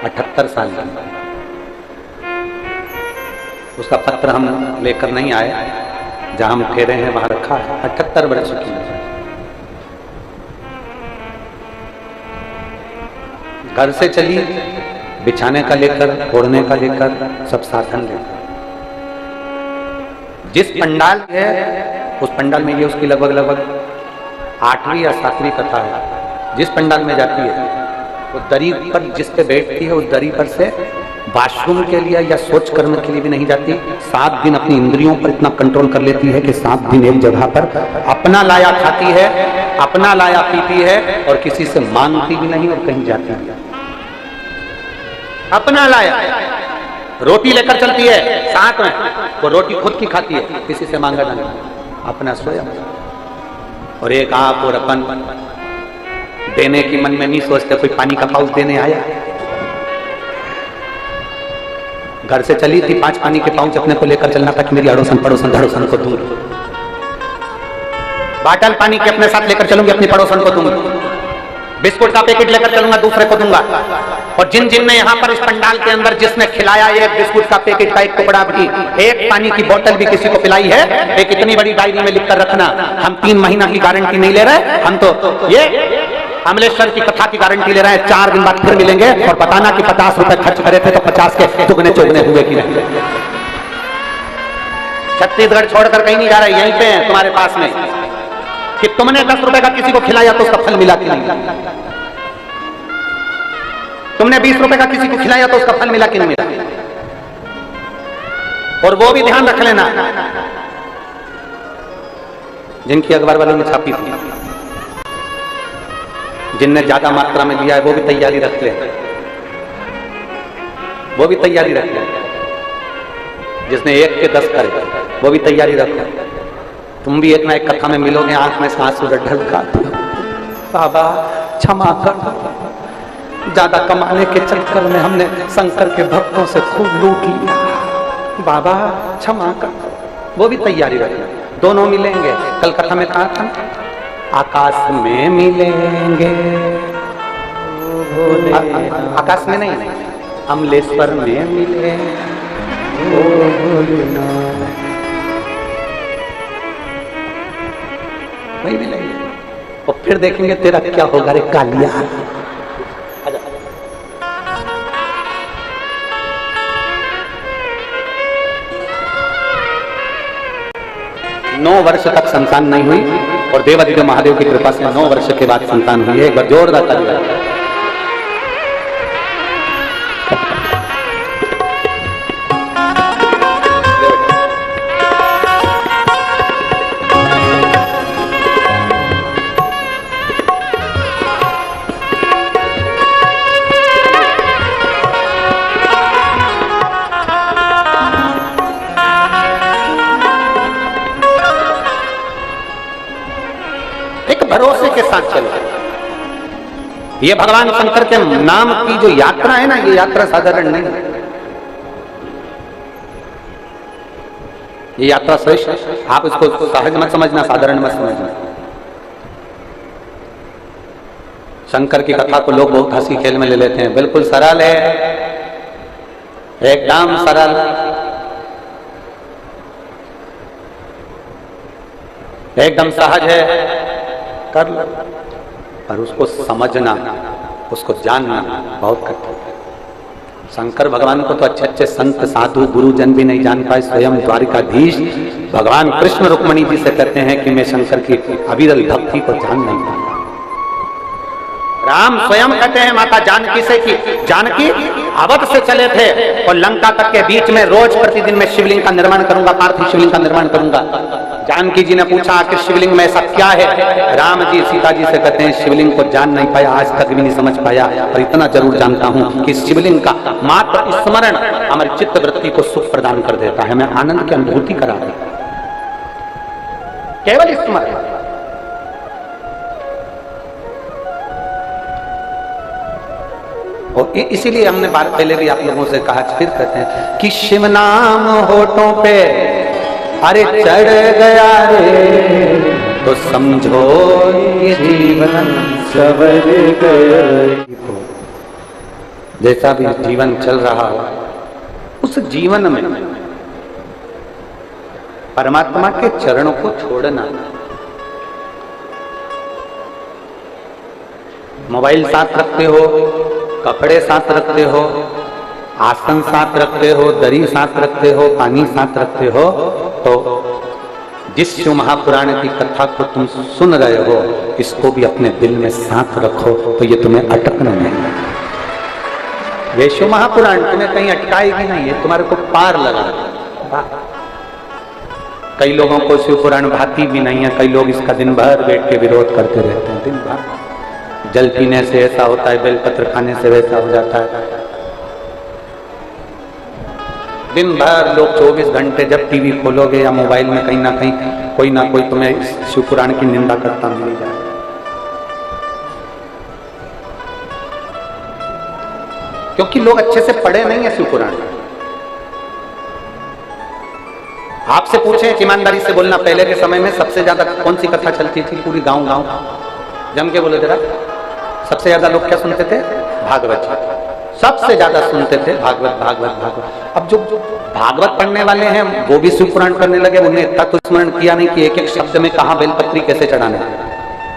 Speaker 1: 78 साल की। उसका पत्र हम लेकर नहीं आए, जहां हम ठहरे हैं वहां रखा है, 78 वर्ष की। घर से चली, बिछाने का लेकर, ओढ़ने का लेकर, सब साधन लेकर। जिस पंडाल है उस पंडाल में ये उसकी लगभग 8वीं या 7वीं कथा है। जिस पंडाल में जाती है वो दरी पर जिस पे बैठती है, उस दरी पर से वॉशरूम के लिए या शौच करने के लिए भी नहीं जाती। 7 दिन अपनी इंद्रियों पर इतना कंट्रोल कर लेती है कि 7 दिन एक जगह पर अपना लाया खाती है, अपना लाया पीती है, और किसी से मांगती भी नहीं और कहीं जाती भी। अपना लाया रोटी लेकर चलती है, साथ में वो रोटी खुद की खाती है, किसी से मांगा नहीं, अपना सोया। और एक आप और अपन देने की मन में नहीं सोचते, कोई पानी का पाउच देने आया, घर से चली थी, 5 पानी के पाउच अपने को लेकर चलना था कि मेरी अड़ोसन पड़ोसन धड़ोसन को दूंगी, बाटल पानी के अपने साथ लेकर चलूंगी, अपनी पड़ोसन को दूंगी, बिस्कुट का पैकेट लेकर चलूंगा, दूसरे को दूंगा। और जिन जिन ने यहाँ पर इस पंडाल के अंदर जिसने खिलाया एक बिस्कुट का पैकेट का एक टुकड़ा भी, एक पानी की बोतल भी किसी को पिलाई है, एक इतनी बड़ी डायरी में लिखकर रखना, हम 3 महीना की गारंटी नहीं ले रहे, हम तो ये अमलेश्वर की कथा की गारंटी ले रहे हैं, 4 दिन बाद फिर मिलेंगे, और बताना कि 50 रुपए खर्च करे थे तो 50 के दुगने चौगने हुए कि नहीं। छत्तीसगढ़ छोड़कर कहीं नहीं जा रहे, यहीं पे है तुम्हारे पास में, कि तुमने 10 रुपए का किसी को खिलाया तो उसका फल मिला कि नहीं, तुमने 20 रुपए का किसी को खिलाया तो उसका फल मिला कि नहीं मिला। और वो भी ध्यान रख लेना, जिनकी अखबार वालों ने छापी थी, जिनने ज्यादा मात्रा में लिया है वो भी तैयारी रख ले, वो भी तैयारी रख ले, जिसने 1 के 10 करे वो भी तैयारी रख ले। तुम भी एक ना एक कथा में मिलोगे, आंख में आंसू ढलका, बाबा क्षमा कर, ज्यादा कमाने के चक्कर में हमने शंकर के भक्तों से खूब लूट लिया, बाबा क्षमा कर, वो भी तैयारी रख ले। दोनों मिलेंगे, कल कथा में कहा था, आकाश में मिलेंगे, आकाश में नहीं, अमलेश्वर में मिले, वही मिलेंगे, और फिर देखेंगे तेरा क्या होगा रे कालिया। 9 वर्ष तक संतान नहीं हुई, और देवादिदेव महादेव की कृपा से 9 वर्ष के बाद संतान हुई है। एक बार जोरदार तालियां।
Speaker 2: 9
Speaker 1: भरोसे के साथ चलो। ये भगवान शंकर के नाम की जो यात्रा है ना, ये यात्रा साधारण नहीं है। ये यात्रा श्रेष्ठ, आप इसको सहज मत समझना, साधारण मत समझना। शंकर की कथा को लोग बहुत हंसी खेल में ले लेते हैं, बिल्कुल सरल है, एकदम सरल, एकदम सहज है, कर लो। पर उसको समझना, उसको जानना बहुत कठिन है। शंकर भगवान को तो अच्छे अच्छे संत साधु गुरुजन भी नहीं जान पाए, स्वयं द्वारिकाधीश भगवान कृष्ण रुक्मणी जी से कहते हैं कि मैं शंकर की अविरल भक्ति को जान नहीं पाया। राम स्वयं कहते हैं माता जानकी से कि जानकी अवध से चले थे और लंका तक के बीच में रोज प्रतिदिन मैं शिवलिंग का निर्माण करूंगा, पार्थिव शिवलिंग का निर्माण करूंगा। जानकी जी ने पूछा आखिर शिवलिंग में ऐसा क्या है? राम जी सीता जी से कहते हैं शिवलिंग को जान नहीं पाया, आज तक भी नहीं समझ पाया, पर इतना जरूर जानता हूं कि शिवलिंग का मात्र स्मरण हमारी चित्त वृत्ति को सुख प्रदान कर देता है, मैं आनंद की अनुभूति करा देता, केवल स्मरण। और इसीलिए हमने बार पहले भी आप लोगों से कहा, फिर कहते हैं कि शिव नाम होठों पे अरे चढ़ गया रे, तो समझो ये जीवन सवर गया। जैसा भी जीवन चल रहा हो, उस जीवन में परमात्मा के चरणों को छोड़ना। मोबाइल साथ रखते हो, कपड़े साथ रखते हो, आसन साथ रखते हो, दरी साथ रखते हो, पानी साथ रखते हो, तो जिस शिव महापुराण की कथा को तुम सुन रहे हो, इसको भी अपने दिल में साथ रखो, तो ये तुम्हें अटकना नहीं। ये शिव महापुराण तुम्हें कहीं अटकाएगी नहीं, ये तुम्हारे को पार लगा। कई लोगों को शिव पुराण भाती भी नहीं है, कई लोग इसका दिन भर बैठ के विरोध करते रहते हैं। दिन भर जल पीने से ऐसा होता है, बेलपत्र खाने से वैसा हो जाता है। दिन भर लोग 24 घंटे जब टीवी खोलोगे या मोबाइल में कहीं ना कोई तुम्हें शिव पुराण की निंदा करता मिल जाए। क्योंकि लोग अच्छे से पढ़े नहीं है शिव पुराण। आपसे पूछे, ईमानदारी से बोलना, पहले के समय में सबसे ज्यादा कौन सी कथा चलती थी? पूरी गांव जम के बोले जरा। सबसे ज्यादा लोग क्या सुनते थे? भागवत। सबसे ज्यादा सुनते थे भागवत भागवत भागवत। अब जो भागवत पढ़ने वाले हैं वो भी शिव पुराण करने लगे। उन्हें इतना तो स्मरण किया नहीं कि एक एक शब्द में कहाँ बेलपत्री कैसे चढ़ाना है,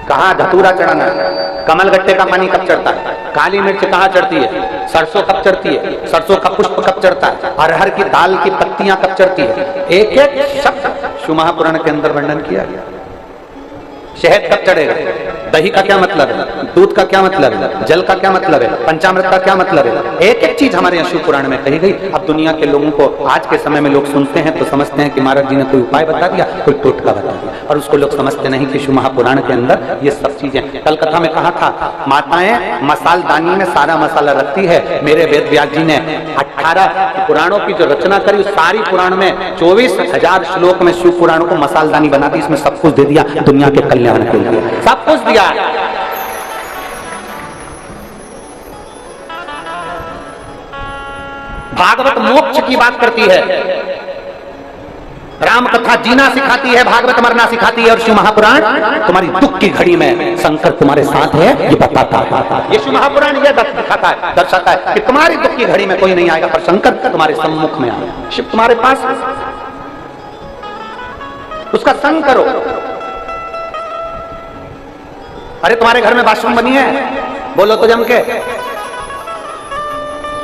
Speaker 1: कहाँ धतूरा चढ़ाना है, कमलगट्टे का पानी कब चढ़ता है, काली मिर्च कहाँ चढ़ती है, सरसों कब चढ़ती है, सरसों का पुष्प कब चढ़ता है, अरहर की दाल की पत्तियां कब चढ़ती है, एक एक शब्द शिव महापुराण के अंदर वर्णन किया गया। शहद कब चढ़ेगा, दही का क्या मतलब है, दूध का क्या मतलब है, जल का क्या मतलब है, पंचामृत का क्या मतलब है, एक एक चीज हमारे यहाँ शिव पुराण में कही गई। अब दुनिया के लोगों को आज के समय में लोग सुनते हैं तो समझते हैं कि महाराज जी ने कोई उपाय बता दिया, कोई टोटका बता दिया, और उसको लोग समझते नहीं कि शिव महापुराण के अंदर ये सब चीजें। कल कथा में कहा था, माताएं मसालदानी में सारा मसाला रखती है। मेरे वेद व्यास जी ने 18 पुराणों की जो रचना करी, उस सारी पुराण में 24,000 श्लोक में शिव पुराणों को मसालदानी बना दी। इसमें सब कुछ दे दिया दुनिया के कल्याण के लिए, सब कुछ दिया। भागवत मोक्ष की बात करती है, राम कथा जीना सिखाती है, भागवत मरना सिखाती है, और शिव महापुराण तुम्हारी दुख की घड़ी में शंकर तुम्हारे साथ है ये बताता है। ये शिव महापुराण ये दिखाता है, दर्शाता है कि तुम्हारी दुख की घड़ी में कोई नहीं आएगा, पर शंकर तुम्हारे सम्मुख में आएगा। शिव तुम्हारे पास, उसका संग करो। अरे तुम्हारे घर में बाथरूम बनी है, बोलो तो जम के।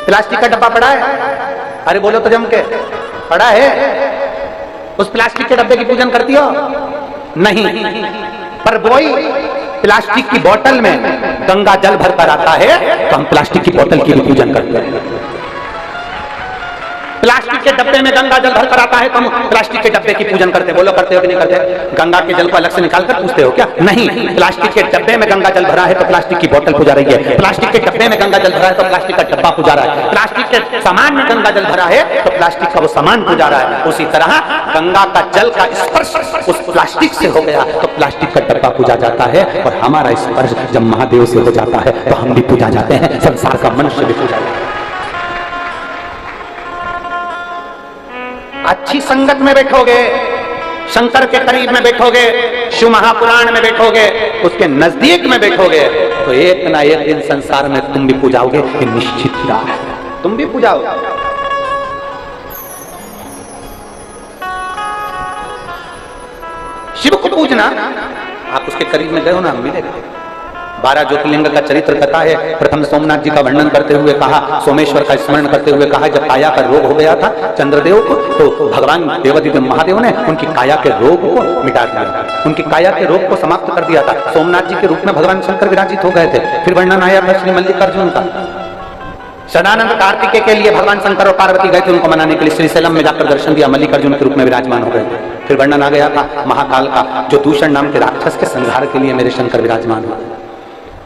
Speaker 1: प्लास्टिक का डब्बा पड़ा है, अरे बोलो तो जम के, पड़ा है। उस प्लास्टिक के डब्बे की पूजन करती हो? नहीं। पर वही प्लास्टिक की बोतल में गंगा जल भरकर आता है तो हम प्लास्टिक की बोतल की भी पूजन करते हैं। प्लास्टिक के डब्बे में गंगा जल भरकर आता है तो हम प्लास्टिक के डब्बे की पूजन करते हैं। बोलो करते हो कि नहीं करते? गंगा के जल को अलग से निकाल कर पूछते हो क्या? नहीं। प्लास्टिक के डब्बे में गंगा जल भरा है तो प्लास्टिक की बोतल पूजा रही है। प्लास्टिक के डब्बे में गंगा जल भरा है तो प्लास्टिक का डब्बा पूजा रहा है। प्लास्टिक के सामान में गंगा जल भरा है तो प्लास्टिक का वो सामान पूजा रहा है। उसी तरह गंगा का जल का स्पर्श उस प्लास्टिक से हो गया तो प्लास्टिक का डब्बा पूजा जाता है, और हमारा स्पर्श जब महादेव से हो जाता है तो हम भी पूजा जाते हैं, संसार का मनुष्य भी पूजा जाता है। अच्छी संगत में बैठोगे, शंकर के करीब में बैठोगे, शिव महापुराण में बैठोगे, उसके नजदीक में बैठोगे, तो एक ना एक दिन संसार में तुम भी पूजाओगे, ये निश्चित ही है, तुम भी पूजाओगे। शिव को पूजना, आप उसके करीब में गए हो ना, मिलेगा। 12 ज्योतिर्लिंग का चरित्र कथा है। प्रथम सोमनाथ जी का वर्णन करते हुए कहा, सोमेश्वर का स्मरण करते हुए कहा, जब काया का रोग हो गया था चंद्रदेव को, तो भगवान देवादिदेव महादेव ने उनकी काया के रोग को मिटा दिया, उनकी काया के रोग को समाप्त कर दिया था। सोमनाथ जी के रूप में भगवान शंकर विराजित हो गए थे। फिर वर्णन आया था श्री मल्लिकार्जुन का। सदानंद कार्तिकेय के लिए भगवान शंकर और पार्वती गए थे उनको मनाने के लिए, श्रीशैलम में जाकर दर्शन दिया, मल्लिकार्जुन के रूप में विराजमान हो गए थे। फिर वर्णन आ गया था महाकाल का, जो दूषण नाम के राक्षस के संहार के लिए मेरे शंकर विराजमान हुए।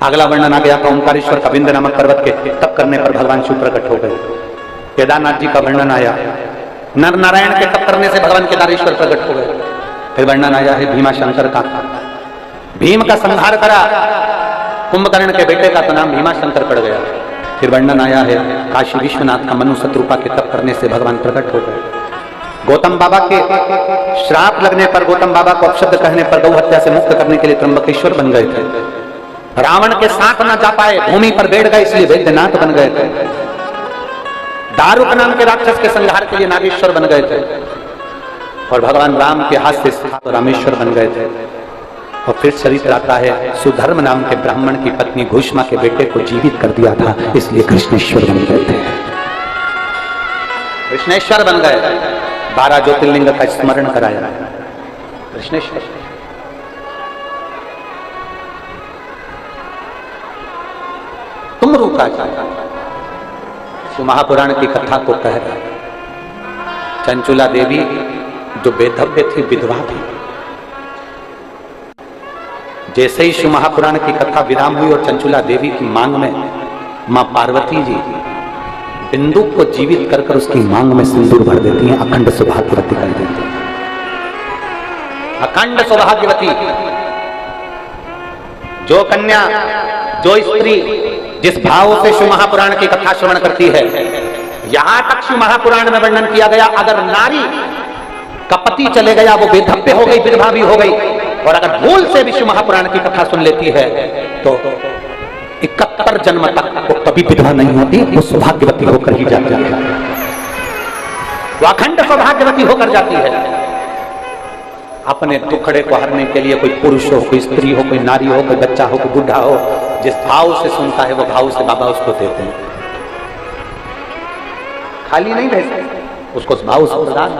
Speaker 1: अगला वर्णन आ गया था ओंकारेश्वर का विंध्य नामक पर्वत के तप करने पर भगवान शिव प्रकट हो गए। केदारनाथ जी का वर्णन आया, नर नारायण के तप करने से भगवान केदारेश्वर प्रकट हो गए। फिर वर्णन आया है भीमा शंकर का, भीम का संहार करा, कुंभकर्ण के बेटे का तो नाम भीमा शंकर पड़ गया। फिर वर्णन आया है काशी विश्वनाथ का मनु शत्रुपा के तप करने से भगवान प्रकट हो गए। गौतम बाबा के श्राप लगने पर, गौतम बाबा को अपशब्द कहने पर गौ हत्या से मुक्त करने के लिए त्र्यंबकेश्वर बन गए थे। रावण के साथ न जा पाए, भूमि पर बैठ गए, इसलिए वैद्यनाथ बन गए थे। दारुक नाम के राक्षस के संहार के लिए नागेश्वर बन गए थे, और भगवान राम के हाथ से रामेश्वर बन गए थे। और फिर चरित्र आता है, सुधर्म नाम के ब्राह्मण की पत्नी घुष्मा के बेटे को जीवित कर दिया था, इसलिए कृष्णेश्वर बन गए थे, कृष्णेश्वर बन गए। 12 ज्योतिर्लिंग का स्मरण कराया कृष्णेश्वर। तुम रुका महापुराण की कथा को कह रहा, चंचुला देवी जो बेधव्य थी, विधवा थी, जैसे ही शिव महापुराण की कथा विराम हुई और चंचुला देवी की मांग में मां पार्वती जी बिंदु को जीवित कर कर उसकी मांग में सिंदूर भर देती हैं, अखंड सौभाग्यवती कर देती हैं। अखंड सौभाग्यवती, जो कन्या, जो स्त्री जिस भाव से शिव महापुराण की कथा श्रवण करती है, यहां तक शिव महापुराण में वर्णन किया गया, अगर नारी का पति चले गया, वो बेधव्य हो गई, विधवा भी हो गई, और अगर भूल से भी शिव महापुराण की कथा सुन लेती है तो 71 जन्म तक वो कभी विधवा नहीं होती, वो सौभाग्यवती होकर ही जाती है, वो अखंड सौभाग्यवती होकर जाती है। अपने दुखड़े को हरने के लिए कोई पुरुष हो, कोई स्त्री हो, कोई नारी हो, कोई बच्चा हो, कोई बुढ़ा हो, जिस भाव से सुनता है वो भाव से बाबा उसको देते हैं, खाली नहीं भेजते, उसको भाव से प्रदान,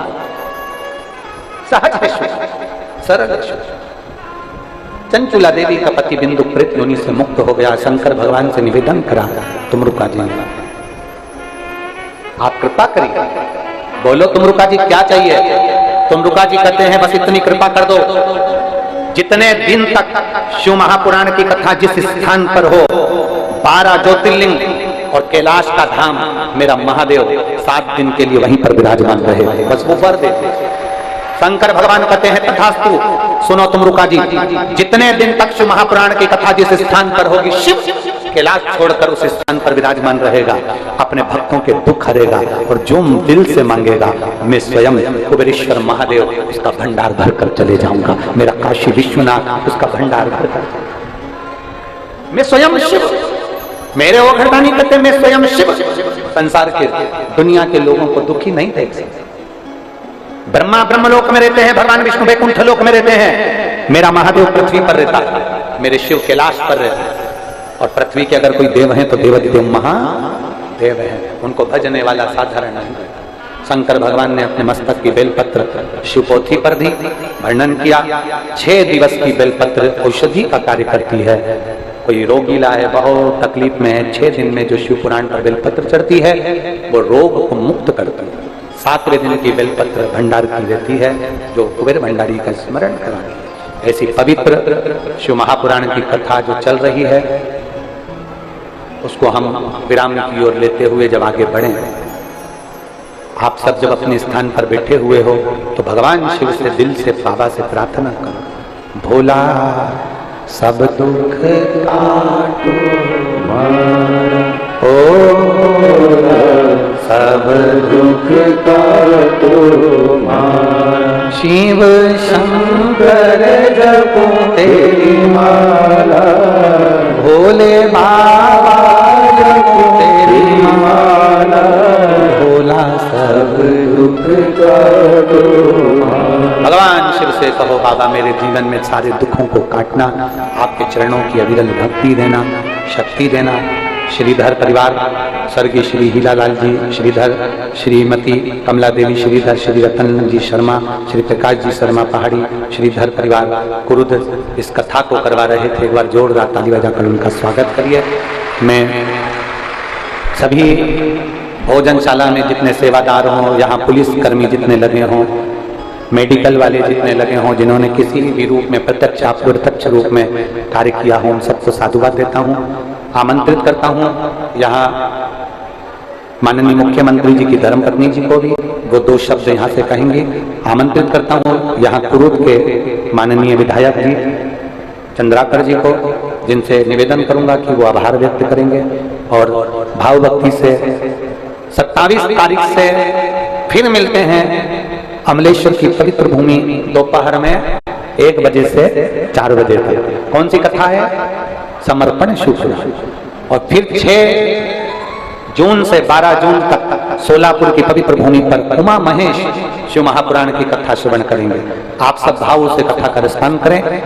Speaker 1: सहज है, सरल है। चंचुला देवी का पति बिंदु प्रेत योनि से मुक्त हो गया। शंकर भगवान से निवेदन करा, तुम रुका जी आप कृपा करिए, बोलो तुम रुका जी क्या चाहिए। तुम रुका जी कहते हैं बस इतनी कृपा कर दो, जितने दिन तक शिव महापुराण की कथा जिस स्थान पर हो, 12 ज्योतिर्लिंग और कैलाश का धाम मेरा महादेव 7 दिन के लिए वहीं पर विराजमान रहे, बस वो वर देते। शंकर भगवान कहते हैं तथास्तु, सुनो तुम रुका जी, जितने दिन तक शिव महापुराण की कथा जिस स्थान पर होगी, शिव कैलाश छोड़कर उस स्थान पर विराजमान रहेगा, अपने भक्तों के दुख हरेगा, और जो दिल से मांगेगा मैं स्वयं कुबेरेश्वर महादेव उसका भंडार भर कर चले जाऊंगा, मेरा काशी विश्वनाथ उसका भंडार भर कर, मैं स्वयं शिव, मेरे वो घरदानी कहते मैं स्वयं शिव संसार के दुनिया के लोगों को दुखी नहीं देख सकते। ब्रह्मा ब्रह्मलोक में रहते हैं, भगवान विष्णु वैकुंठ लोक में रहते हैं, मेरा महादेव पृथ्वी पर रहता है, मेरे शिव कैलाश पर रहते हैं, और पृथ्वी के अगर कोई देव हैं तो देवादिदेव महादेव हैं, उनको भजने वाला साधारण नहीं। शंकर भगवान ने अपने मस्तक की बेलपत्र शिवपोथी पर दी, वर्णन किया 6 दिवस की बेलपत्र औषधि का कार्य करती है। कोई रोगी लाए, बहुत तकलीफ में है, 6 दिन में जो शिव पुराण पर बेलपत्र चढ़ती है वो रोग को मुक्त करती है। 7वें दिन की बेलपत्र भंडार की रहती है, जो कुबेर भंडारी का स्मरण कराती है। ऐसी पवित्र शिव महापुराण की कथा जो चल रही है, उसको हम विराम की ओर लेते हुए जब आगे बढ़े आप सब जब अपने स्थान पर बैठे हुए हो तो भगवान शिव से दिल से बाबा से प्रार्थना करो, भोला सब दुख काटो मारा, ओ सब दुख काटो मारा, शिव शंकर जपो तेरी माला, भोले बाबा जपो तेरी माला, भोला सब दुख काटो मारा। भगवान शिव से कहो, बाबा मेरे जीवन में सारे दुखों को काटना, आपके चरणों की अविरल भक्ति देना, शक्ति देना। श्रीधर परिवार, स्वर्गीय श्री हीलालाल जी श्रीधर, श्रीमती कमला देवी श्रीधर, श्री रतन जी शर्मा, श्री प्रकाश जी शर्मा पहाड़ी, श्रीधर परिवार कुरुद इस कथा को करवा रहे थे। एक बार जोरदार ताली बजाकर उनका स्वागत करिए। मैं सभी भोजनशाला में जितने सेवादार हों, यहाँ पुलिस कर्मी जितने लगे हों, मेडिकल वाले जितने लगे हों, जिन्होंने किसी भी रूप में प्रत्यक्ष अप्रत्यक्ष रूप में कार्य किया हो, उन सबको साधुवाद देता हूँ, आमंत्रित करता हूँ। यहाँ माननीय मुख्यमंत्री जी की धर्मपत्नी जी को भी वो 2 शब्द यहाँ से कहेंगे। आमंत्रित करता हूँ यहाँ कुरुद के माननीय विधायक जी चंद्राकर जी को, जिनसे निवेदन करूंगा कि वो आभार व्यक्त करेंगे और भाव भक्ति से 27 तारीख से फिर मिलते हैं अमलेश्वर की पवित्र भूमि, दोपहर में 1 बजे से 4 बजे तक। कौन सी कथा है? समर्पण शुभ। और फिर 6 जून से 12 जून तक सोलापुर की पवित्र भूमि पर उमा महेश शिव महापुराण की कथा श्रवण करेंगे। आप सब भाव से कथा का रसपान करें।